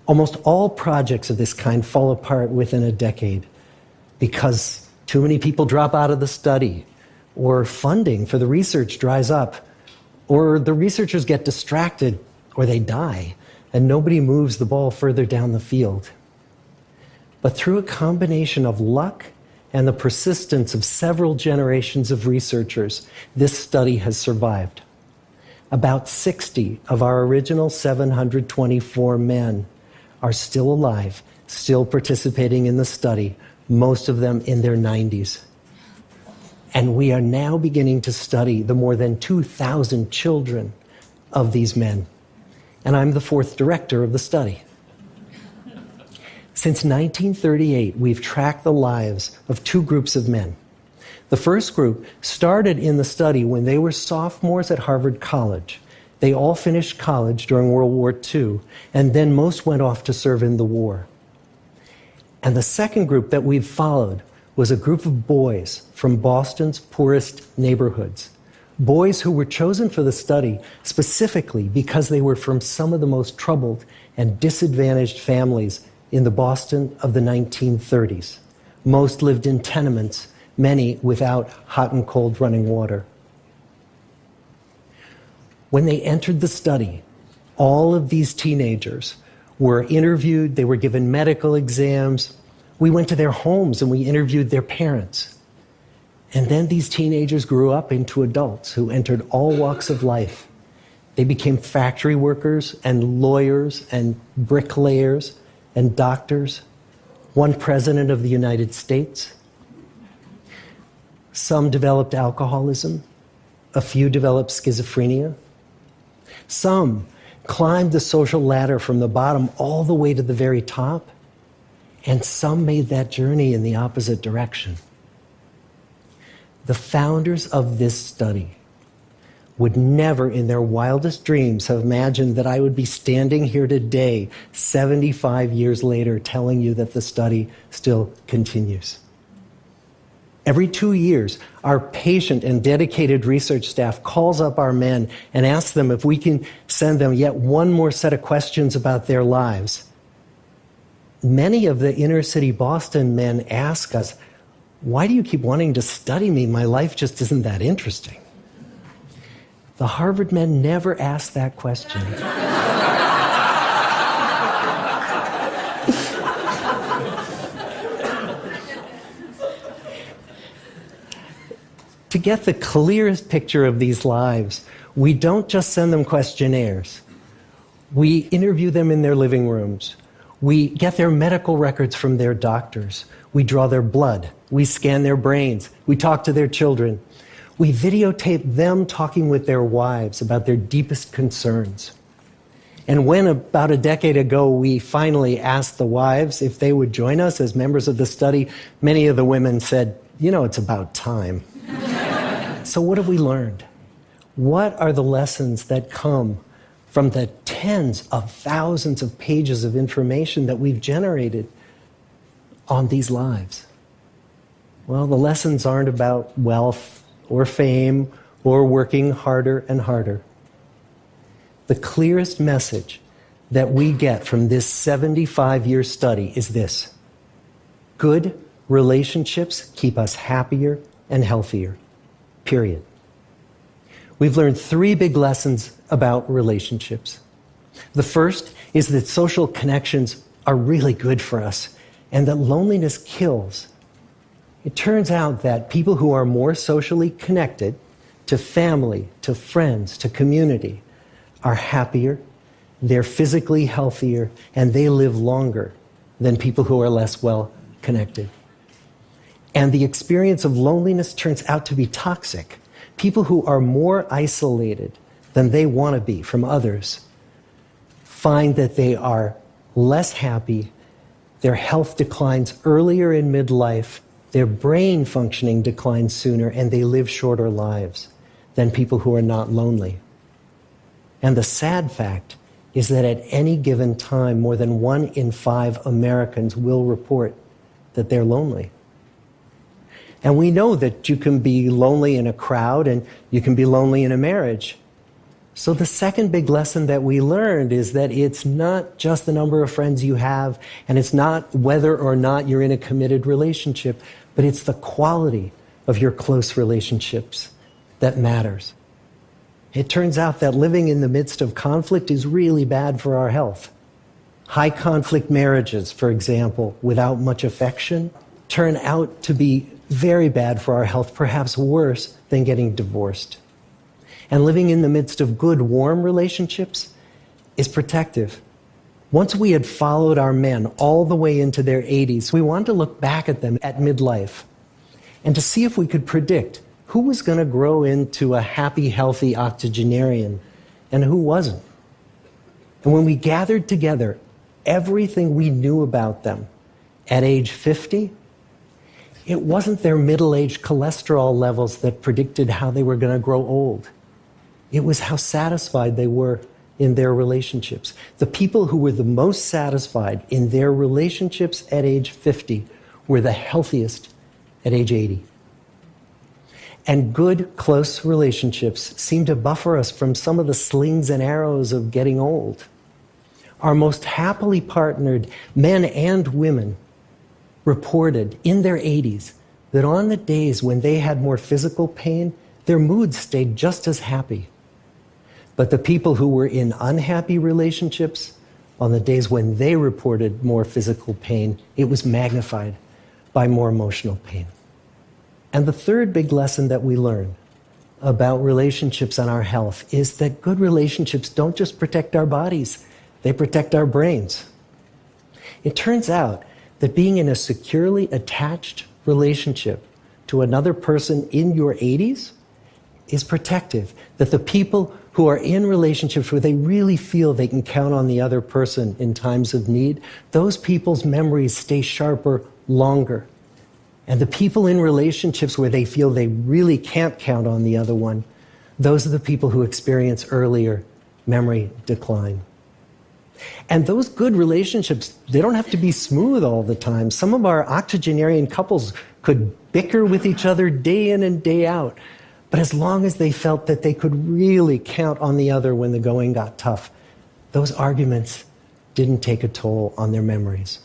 Almost all projects of this kind fall apart within a decade because too many people drop out of the study, or funding for the research dries up, or the researchers get distracted, or they die, and nobody moves the ball further down the field. But through a combination of luck and the persistence of several generations of researchers, this study has survived. About 60 of our original 724 men are still alive, still participating in the study, most of them in their 90s. And we are now beginning to study the more than 2,000 children of these men. And I'm the fourth director of the study. Since 1938, we've tracked the lives of two groups of men. The first group started in the study when they were sophomores at Harvard College. They all finished college during World War II, and then most went off to serve in the war. And the second group that we've followed was a group of boys from Boston's poorest neighborhoods. Boys who were chosen for the study specifically because they were from some of the most troubled and disadvantaged families in the Boston of the 1930s. Most lived in tenements, many without hot and cold running water. When they entered the study, all of these teenagers were interviewed, they were given medical exams. We went to their homes and we interviewed their parents. And then these teenagers grew up into adults who entered all walks of life. They became factory workers and lawyers and bricklayers and doctors, one president of the United States. Some developed alcoholism. A few developed schizophrenia. Some climbed the social ladder from the bottom all the way to the very top. And some made that journey in the opposite direction. The founders of this study would never in their wildest dreams have imagined that I would be standing here today, 75 years later, telling you that the study still continues. Every 2 years, our patient and dedicated research staff calls up our men and asks them if we can send them yet one more set of questions about their lives. Many of the inner city Boston men ask us, "Why do you keep wanting to study me? My life just isn't that interesting." The Harvard men never asked that question. To get the clearest picture of these lives, we don't just send them questionnaires. We interview them in their living rooms. We get their medical records from their doctors. We draw their blood. We scan their brains. We talk to their children. We videotape them talking with their wives about their deepest concerns. And when about a decade ago we finally asked the wives if they would join us as members of the study, many of the women said, "You know, it's about time." So what have we learned? What are the lessons that come from the tens of thousands of pages of information that we've generated on these lives? Well, the lessons aren't about wealth or fame or working harder and harder. The clearest message that we get from this 75-year study is this: good relationships keep us happier and healthier, period. We've learned 3 big lessons about relationships. The first is that social connections are really good for us and that loneliness kills. It turns out that people who are more socially connected to family, to friends, to community are happier, they're physically healthier, and they live longer than people who are less well connected. And the experience of loneliness turns out to be toxic. People who are more isolated than they want to be from others find that they are less happy, their health declines earlier in midlife, their brain functioning declines sooner, and they live shorter lives than people who are not lonely. And the sad fact is that at any given time, more than 1 in 5 Americans will report that they're lonely. And we know that you can be lonely in a crowd and you can be lonely in a marriage. So the second big lesson that we learned is that it's not just the number of friends you have, and it's not whether or not you're in a committed relationship, but it's the quality of your close relationships that matters. It turns out that living in the midst of conflict is really bad for our health. High conflict marriages, for example, without much affection, turn out to be very bad for our health, perhaps worse than getting divorced. And living in the midst of good, warm relationships is protective. Once we had followed our men all the way into their 80s, we wanted to look back at them at midlife and to see if we could predict who was going to grow into a happy, healthy octogenarian and who wasn't. And when we gathered together everything we knew about them at age 50, it wasn't their middle-aged cholesterol levels that predicted how they were going to grow old. It was how satisfied they were in their relationships. The people who were the most satisfied in their relationships at age 50 were the healthiest at age 80. And good, close relationships seem to buffer us from some of the slings and arrows of getting old. Our most happily partnered men and women reported in their 80s that on the days when they had more physical pain, their moods stayed just as happy. But the people who were in unhappy relationships, on the days when they reported more physical pain, it was magnified by more emotional pain. And the third big lesson that we learn about relationships and our health is that good relationships don't just protect our bodies, they protect our brains. It turns out that being in a securely attached relationship to another person in your 80s is protective. That the people who are in relationships where they really feel they can count on the other person in times of need, those people's memories stay sharper longer. And the people in relationships where they feel they really can't count on the other one, those are the people who experience earlier memory decline. And those good relationships, they don't have to be smooth all the time. Some of our octogenarian couples could bicker with each other day in and day out. But as long as they felt that they could really count on the other when the going got tough, those arguments didn't take a toll on their memories.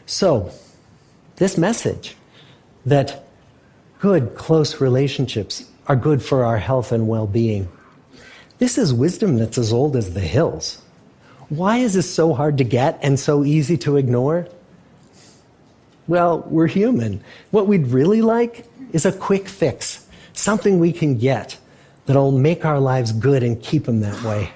So, this message that good, close relationships are good for our health and well-being, this is wisdom that's as old as the hills. Why is this so hard to get and so easy to ignore? Well, we're human. What we'd really like is a quick fix, something we can get that'll make our lives good and keep them that way.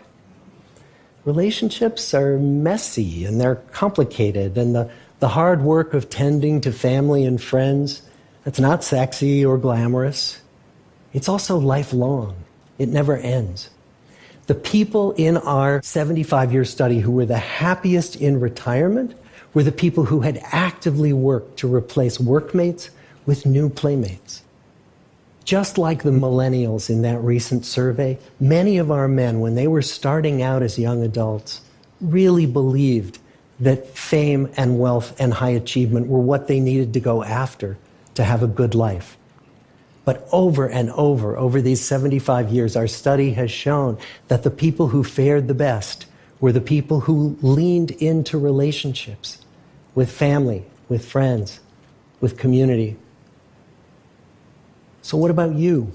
Relationships are messy and they're complicated, and the hard work of tending to family and friends, that's not sexy or glamorous. It's also lifelong. It never ends. The people in our 75-year study who were the happiest in retirement were the people who had actively worked to replace workmates with new playmates. Just like the millennials in that recent survey, many of our men, when they were starting out as young adults, really believed that fame and wealth and high achievement were what they needed to go after to have a good life. But over and over these 75 years, our study has shown that the people who fared the best were the people who leaned into relationships with family, with friends, with community. So what about you?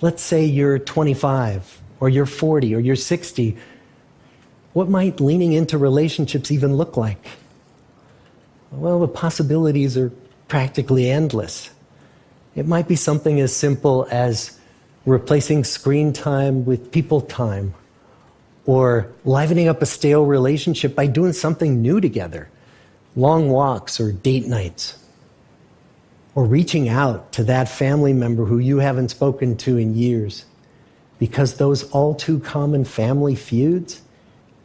Let's say you're 25, or you're 40, or you're 60. What might leaning into relationships even look like? Well, the possibilities are practically endless. It might be something as simple as replacing screen time with people time, or livening up a stale relationship by doing something new together, long walks or date nights, or reaching out to that family member who you haven't spoken to in years, because those all too common family feuds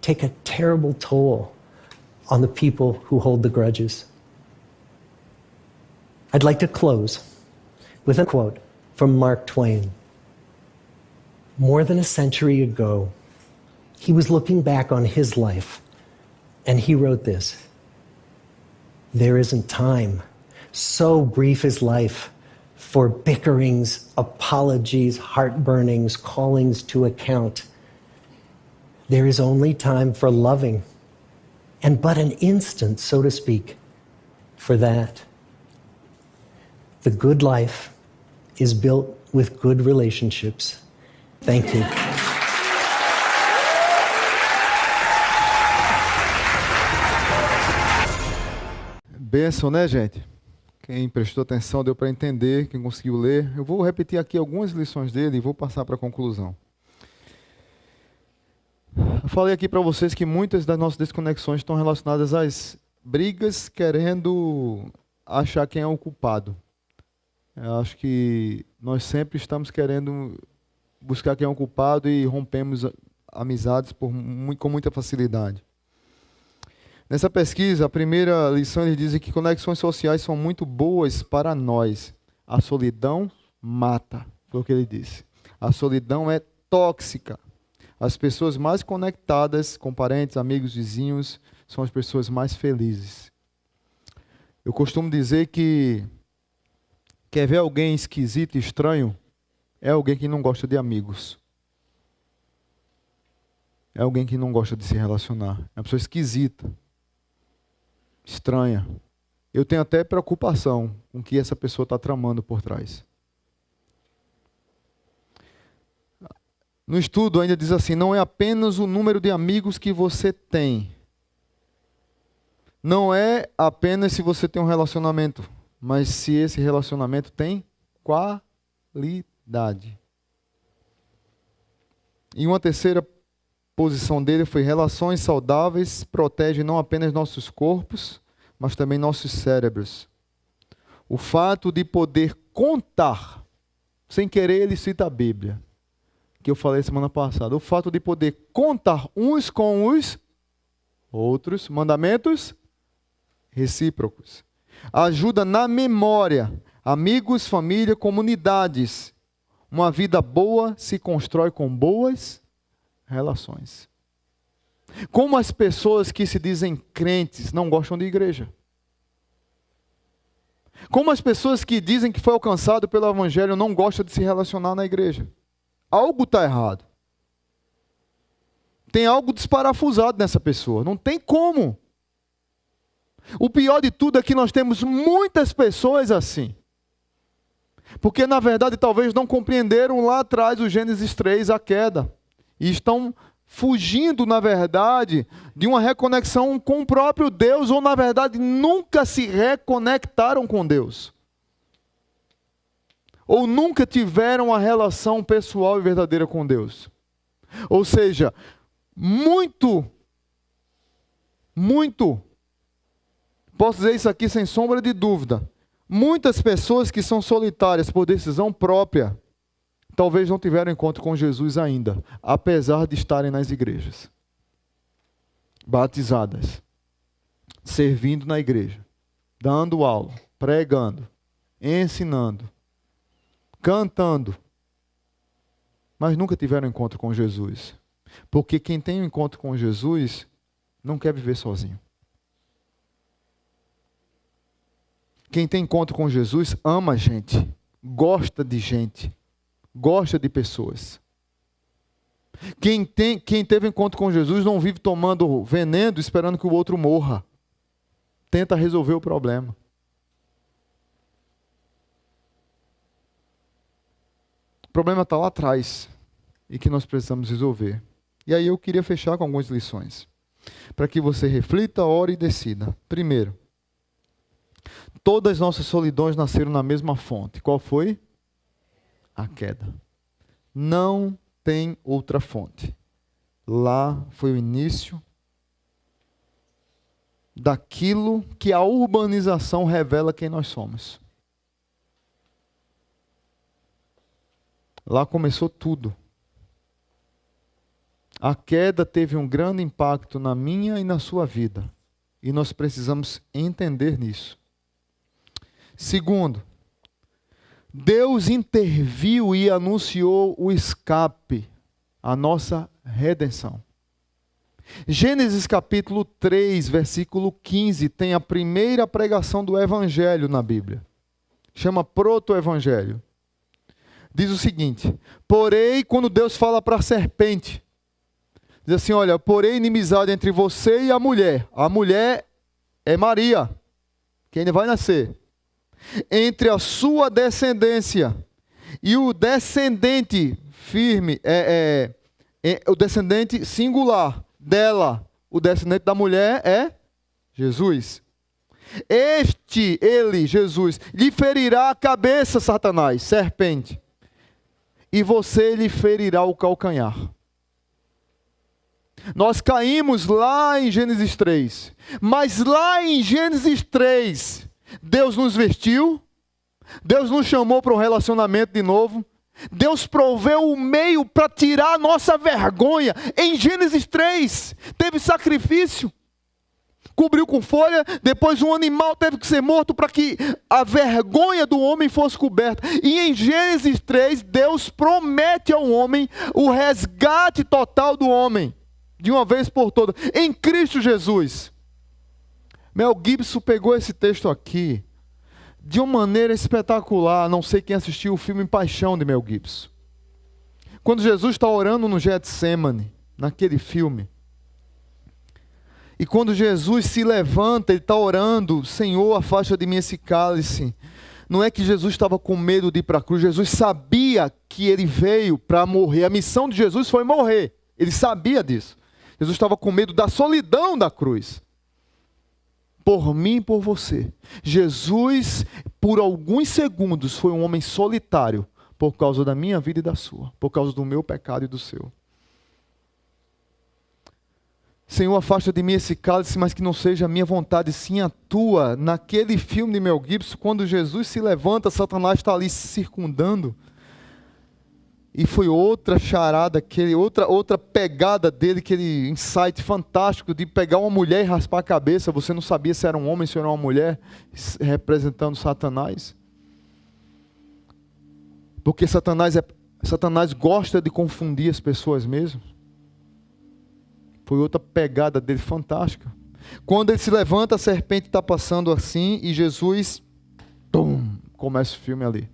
take a terrible toll on the people who hold the grudges. I'd like to close with a quote from Mark Twain. More than a century ago, he was looking back on his life, and he wrote this: "There isn't time, so brief is life, for bickerings, apologies, heartburnings, callings to account. There is only time for loving, and but an instant, so to speak, for that. The good life is built with good relationships." Thank you. Bênção, né, gente? Quem prestou atenção deu para entender, quem conseguiu ler. Eu vou repetir aqui algumas lições dele e vou passar para a conclusão. Eu falei aqui para vocês que muitas das nossas desconexões estão relacionadas às brigas querendo achar quem é o culpado. Eu acho que nós sempre estamos querendo buscar quem é o culpado e rompemos amizades com muita facilidade. Nessa pesquisa, a primeira lição, eles dizem que conexões sociais são muito boas para nós. A solidão mata, foi o que ele disse. A solidão é tóxica. As pessoas mais conectadas com parentes, amigos, vizinhos, são as pessoas mais felizes. Eu costumo dizer que quer ver alguém esquisito e estranho? É alguém que não gosta de amigos. É alguém que não gosta de se relacionar. É uma pessoa esquisita, estranha. Eu tenho até preocupação com o que essa pessoa está tramando por trás. No estudo ainda diz assim: não é apenas o número de amigos que você tem. Não é apenas se você tem um relacionamento, mas se esse relacionamento tem qualidade. E uma terceira posição dele foi: relações saudáveis protegem não apenas nossos corpos, mas também nossos cérebros. O fato de poder contar, sem querer ele cita a Bíblia, que eu falei semana passada. O fato de poder contar uns com os outros, mandamentos recíprocos, ajuda na memória, amigos, família, comunidades. Uma vida boa se constrói com boas relações. Como as pessoas que se dizem crentes não gostam de igreja? Como as pessoas que dizem que foi alcançado pelo Evangelho não gostam de se relacionar na igreja? Algo está errado. Tem algo desparafusado nessa pessoa. Não tem como. O pior de tudo é que nós temos muitas pessoas assim. Porque, na verdade, talvez não compreenderam lá atrás o Gênesis 3, a queda. E estão fugindo, na verdade, de uma reconexão com o próprio Deus, ou, na verdade, nunca se reconectaram com Deus. Ou nunca tiveram uma relação pessoal e verdadeira com Deus. Ou seja, muito, posso dizer isso aqui sem sombra de dúvida, muitas pessoas que são solitárias por decisão própria, talvez não tiveram encontro com Jesus ainda, apesar de estarem nas igrejas, batizadas, servindo na igreja, dando aula, pregando, ensinando, cantando, mas nunca tiveram encontro com Jesus. Porque quem tem um encontro com Jesus não quer viver sozinho. Quem tem encontro com Jesus ama gente, gosta de pessoas. Quem teve encontro com Jesus não vive tomando veneno esperando que o outro morra. Tenta resolver o problema. O problema está lá atrás e que nós precisamos resolver. E aí eu queria fechar com algumas lições, para que você reflita, ore e decida. Primeiro, todas as nossas solidões nasceram na mesma fonte. Qual foi? A queda. Não tem outra fonte. Lá foi o início daquilo que a urbanização revela quem nós somos. Lá começou tudo. A queda teve um grande impacto na minha e na sua vida. E nós precisamos entender nisso. Segundo, Deus interviu e anunciou o escape, a nossa redenção. Gênesis capítulo 3, versículo 15, tem a primeira pregação do Evangelho na Bíblia. Chama proto-evangelho. Diz o seguinte: porém, quando Deus fala para a serpente, diz assim, olha, porém inimizade entre você e a mulher é Maria, que ainda vai nascer, entre a sua descendência e o descendente firme, o descendente singular dela, o descendente da mulher é Jesus. Ele, Jesus, lhe ferirá a cabeça, Satanás, serpente, e você lhe ferirá o calcanhar. Nós caímos lá em Gênesis 3, mas lá em Gênesis 3, Deus nos vestiu, Deus nos chamou para um relacionamento de novo, Deus proveu o meio para tirar a nossa vergonha. Em Gênesis 3, teve sacrifício, cobriu com folha, depois um animal teve que ser morto para que a vergonha do homem fosse coberta. E em Gênesis 3, Deus promete ao homem o resgate total do homem, de uma vez por todas, em Cristo Jesus. Mel Gibson pegou esse texto aqui de uma maneira espetacular. Não sei quem assistiu o filme Paixão de Mel Gibson. Quando Jesus está orando no Getsemane, naquele filme, e quando Jesus se levanta, ele está orando, Senhor, afasta de mim esse cálice. Não é que Jesus estava com medo de ir para a cruz, Jesus sabia que ele veio para morrer. A missão de Jesus foi morrer, ele sabia disso. Jesus estava com medo da solidão da cruz. Por mim e por você. Jesus, por alguns segundos, foi um homem solitário, por causa da minha vida e da sua, por causa do meu pecado e do seu. Senhor, afasta de mim esse cálice, mas que não seja a minha vontade, sim a tua. Naquele filme de Mel Gibson, quando Jesus se levanta, Satanás está ali circundando. E foi outra charada, outra pegada dele, aquele insight fantástico de pegar uma mulher e raspar a cabeça. Você não sabia se era um homem, se era uma mulher, representando Satanás. Porque Satanás gosta de confundir as pessoas mesmo. Foi outra pegada dele fantástica. Quando ele se levanta, a serpente está passando assim e Jesus, começa o filme ali.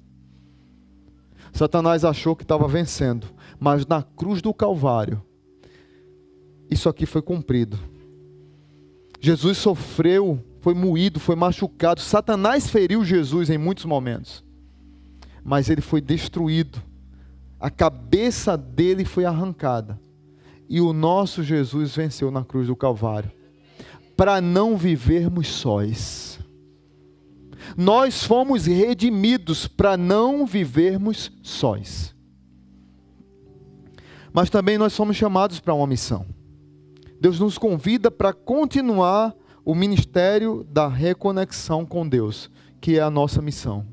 Satanás achou que estava vencendo, mas na cruz do Calvário, isso aqui foi cumprido. Jesus sofreu, foi moído, foi machucado. Satanás feriu Jesus em muitos momentos, mas ele foi destruído. A cabeça dele foi arrancada. e o nosso Jesus venceu na cruz do Calvário, para não vivermos sós. Nós fomos redimidos para não vivermos sós. Mas também nós somos chamados para uma missão. Deus nos convida para continuar o ministério da reconexão com Deus, que é a nossa missão.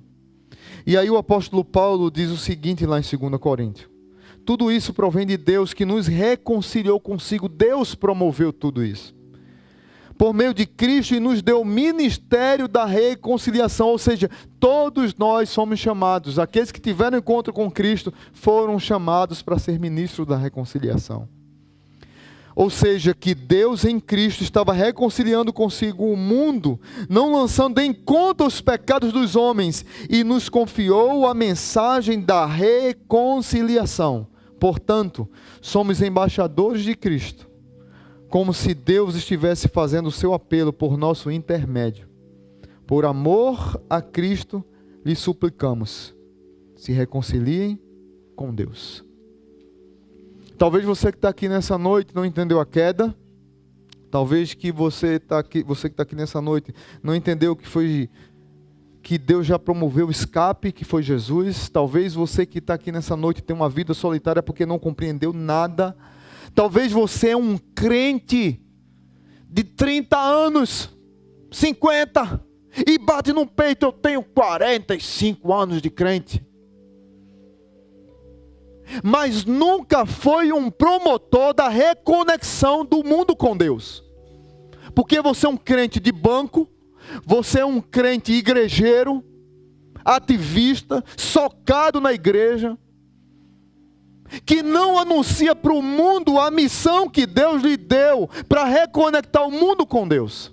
E aí o apóstolo Paulo diz o seguinte lá em 2 Coríntios: tudo isso provém de Deus, que nos reconciliou consigo. Deus promoveu tudo isso por meio de Cristo e nos deu o ministério da reconciliação. Ou seja, todos nós somos chamados, aqueles que tiveram encontro com Cristo foram chamados para ser ministros da reconciliação. Ou seja, que Deus em Cristo estava reconciliando consigo o mundo, não lançando em conta os pecados dos homens, e nos confiou a mensagem da reconciliação. Portanto, somos embaixadores de Cristo, como se Deus estivesse fazendo o seu apelo por nosso intermédio. Por amor a Cristo, lhe suplicamos, se reconciliem com Deus. Talvez você que está aqui nessa noite não entendeu a queda. Talvez que você que está aqui nessa noite não entendeu que Deus já promoveu o escape, que foi Jesus. Talvez você que está aqui nessa noite tem uma vida solitária porque não compreendeu nada. Talvez você é um crente de 30 anos, 50, e bate no peito: eu tenho 45 anos de crente. Mas nunca foi um promotor da reconexão do mundo com Deus. Porque você é um crente de banco, você é um crente igrejeiro, ativista, socado na igreja, que não anuncia para o mundo a missão que Deus lhe deu para reconectar o mundo com Deus.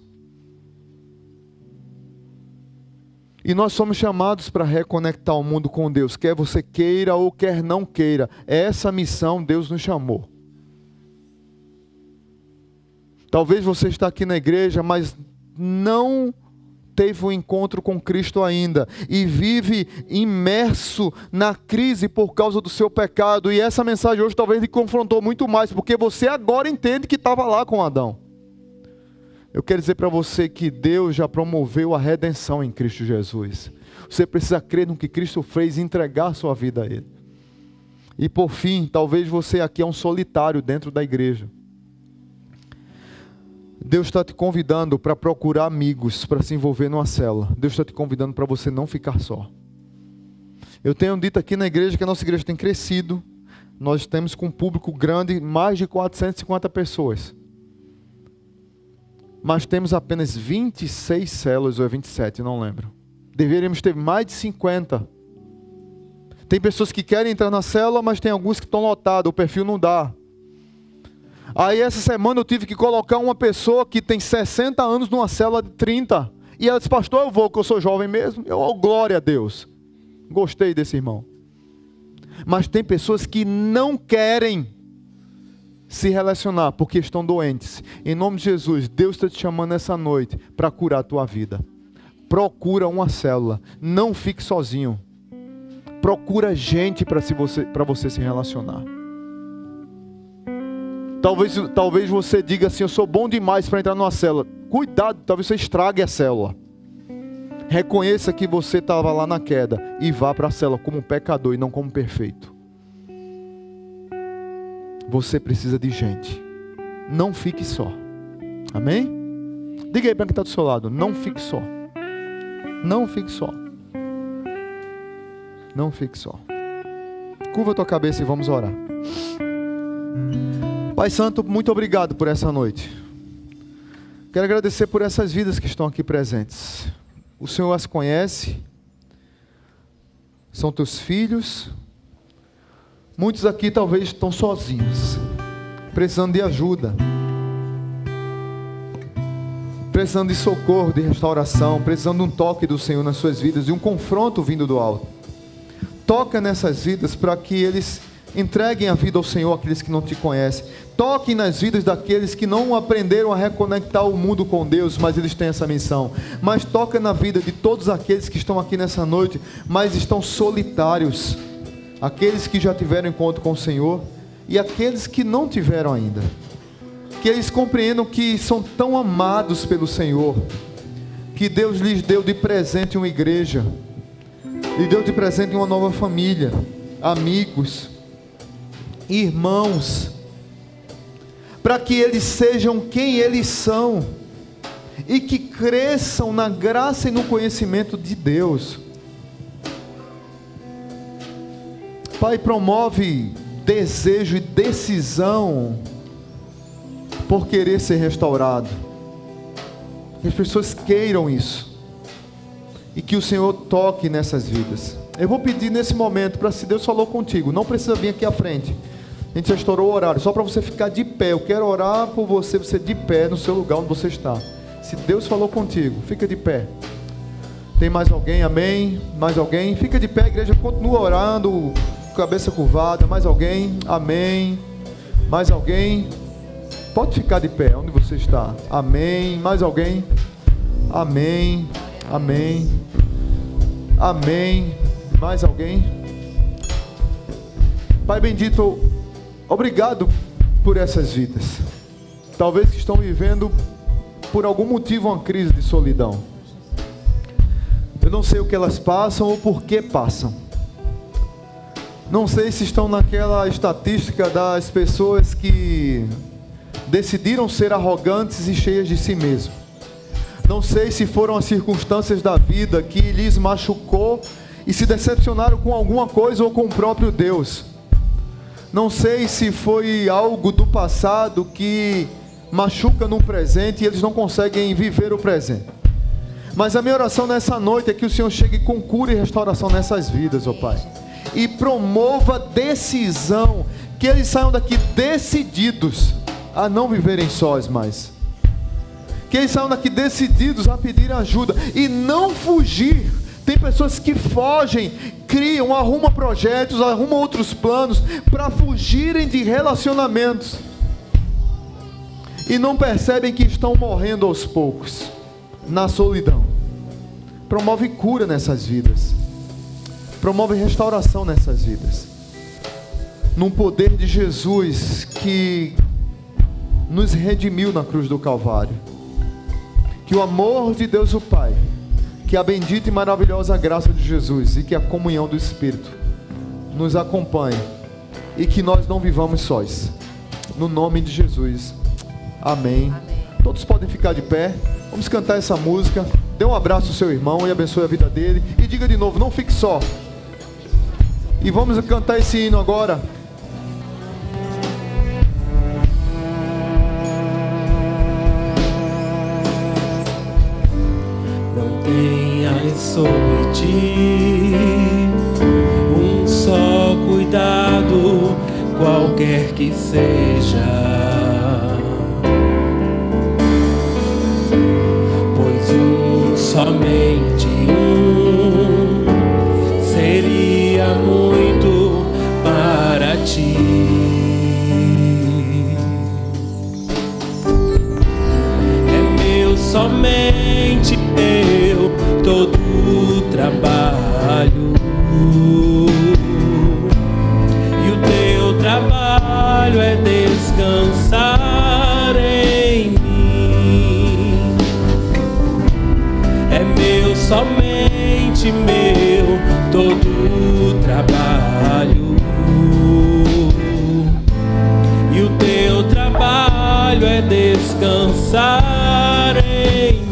E nós somos chamados para reconectar o mundo com Deus, quer você queira ou quer não queira. Essa missão Deus nos chamou. Talvez você está aqui na igreja, mas não teve um encontro com Cristo ainda, e vive imerso na crise por causa do seu pecado. E essa mensagem hoje talvez lhe confrontou muito mais, porque você agora entende que estava lá com Adão. Eu quero dizer para você que Deus já promoveu a redenção em Cristo Jesus. Você precisa crer no que Cristo fez e entregar sua vida a Ele. E por fim, talvez você aqui é um solitário dentro da igreja. Deus está te convidando para procurar amigos, para se envolver numa célula. Deus está te convidando para você não ficar só. Eu tenho dito aqui na igreja que a nossa igreja tem crescido. Nós temos com um público grande, mais de 450 pessoas. Mas temos apenas 26 células, ou é 27, não lembro. Deveríamos ter mais de 50. Tem pessoas que querem entrar na célula, mas tem alguns que estão lotados, o perfil não dá. Aí essa semana eu tive que colocar uma pessoa que tem 60 anos numa célula de 30. E ela disse: pastor, eu vou, que eu sou jovem mesmo. Glória a Deus. Gostei desse irmão. Mas tem pessoas que não querem se relacionar porque estão doentes. Em nome de Jesus, Deus está te chamando essa noite para curar a tua vida. Procura uma célula. Não fique sozinho. Procura gente para você se relacionar. Talvez você diga assim: eu sou bom demais para entrar numa célula. Cuidado, talvez você estrague a célula. Reconheça que você estava lá na queda e vá para a célula como um pecador e não como perfeito. Você precisa de gente. Não fique só. Amém? Diga aí para quem está do seu lado: não fique só. Não fique só. Não fique só. Curva a tua cabeça e vamos orar. Pai Santo, muito obrigado por essa noite. Quero agradecer por essas vidas que estão aqui presentes. O Senhor as conhece. São teus filhos. Muitos aqui talvez estão sozinhos, precisando de ajuda, precisando de socorro, de restauração, precisando de um toque do Senhor nas suas vidas, de um confronto vindo do alto. Toca nessas vidas para que eles entreguem a vida ao Senhor, aqueles que não te conhecem. Toque nas vidas daqueles que não aprenderam a reconectar o mundo com Deus, mas eles têm essa missão. Mas toca na vida de todos aqueles que estão aqui nessa noite, mas estão solitários. Aqueles que já tiveram encontro com o Senhor e aqueles que não tiveram ainda. Que eles compreendam que são tão amados pelo Senhor, que Deus lhes deu de presente uma igreja, lhe deu de presente uma nova família, amigos, irmãos, para que eles sejam quem eles são e que cresçam na graça e no conhecimento de Deus. Pai, promove desejo e decisão por querer ser restaurado. Que as pessoas queiram isso e que o Senhor toque nessas vidas. Eu vou pedir nesse momento, para, se Deus falou contigo, não precisa vir aqui à frente, a gente já estourou o horário, só para você ficar de pé. Eu quero orar por você, você de pé no seu lugar onde você está. Se Deus falou contigo, fica de pé. Tem mais alguém? Amém? Mais alguém? Fica de pé, a igreja continua orando, cabeça curvada. Mais alguém? Amém? Mais alguém? Pode ficar de pé onde você está. Amém? Mais alguém? Amém? Amém? Amém? Mais alguém? Pai bendito, obrigado por essas vidas. Talvez que estão vivendo por algum motivo uma crise de solidão. Eu não sei o que elas passam ou por que passam. Não sei se estão naquela estatística das pessoas que decidiram ser arrogantes e cheias de si mesmo. Não sei se foram as circunstâncias da vida que lhes machucou e se decepcionaram com alguma coisa ou com o próprio Deus. Não sei se foi algo do passado que machuca no presente e eles não conseguem viver o presente. Mas a minha oração nessa noite é que o Senhor chegue com cura e restauração nessas vidas, ó Pai. E promova decisão, que eles saiam daqui decididos a não viverem sós mais. Que eles saiam daqui decididos a pedir ajuda e não fugir. Tem pessoas que fogem, criam, arrumam projetos, arrumam outros planos para fugirem de relacionamentos e não percebem que estão morrendo aos poucos na solidão. Promove cura nessas vidas, promove restauração nessas vidas, no poder de Jesus que nos redimiu na cruz do Calvário. Que o amor de Deus o Pai, que a bendita e maravilhosa graça de Jesus e que a comunhão do Espírito nos acompanhe e que nós não vivamos sós. No nome de Jesus. Amém. Todos podem ficar de pé. Vamos cantar essa música. Dê um abraço ao seu irmão e abençoe a vida dele. E diga de novo, não fique só. E vamos cantar esse hino agora. Tenhas sobre ti um só cuidado, qualquer que seja, pois somente seria muito para ti. É meu, somente meu, todo o trabalho, e o teu trabalho é descansar em mim. É meu, somente meu, todo o trabalho, e o teu trabalho é descansar em mim.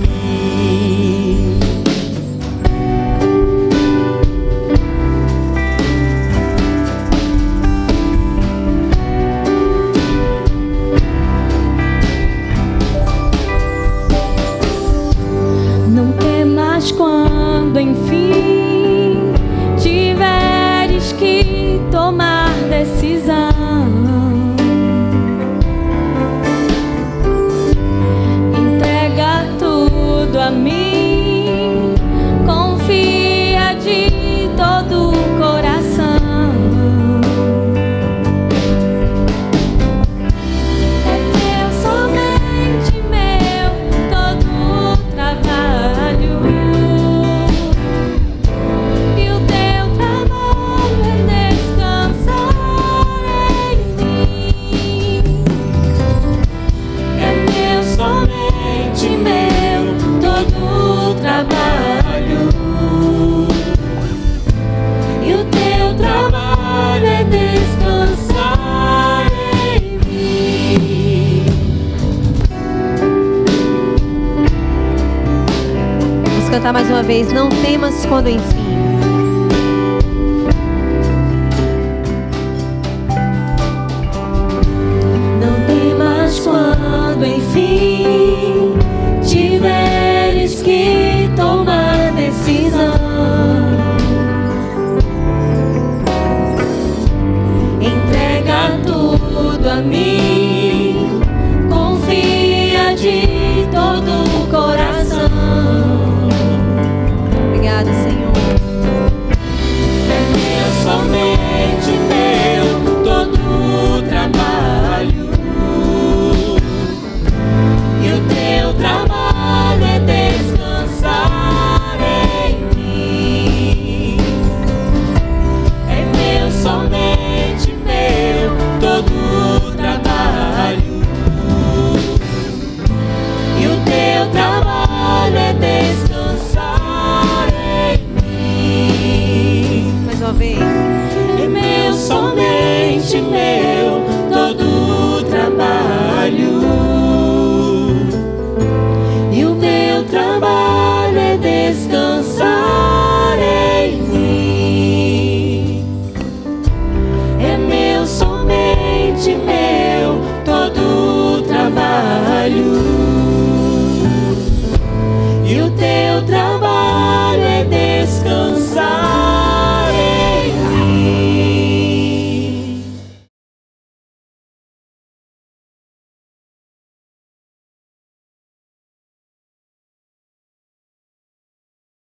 Quando enfim tiveres que tomar decisão, entrega cantar mais uma vez. Não temas quando enfim.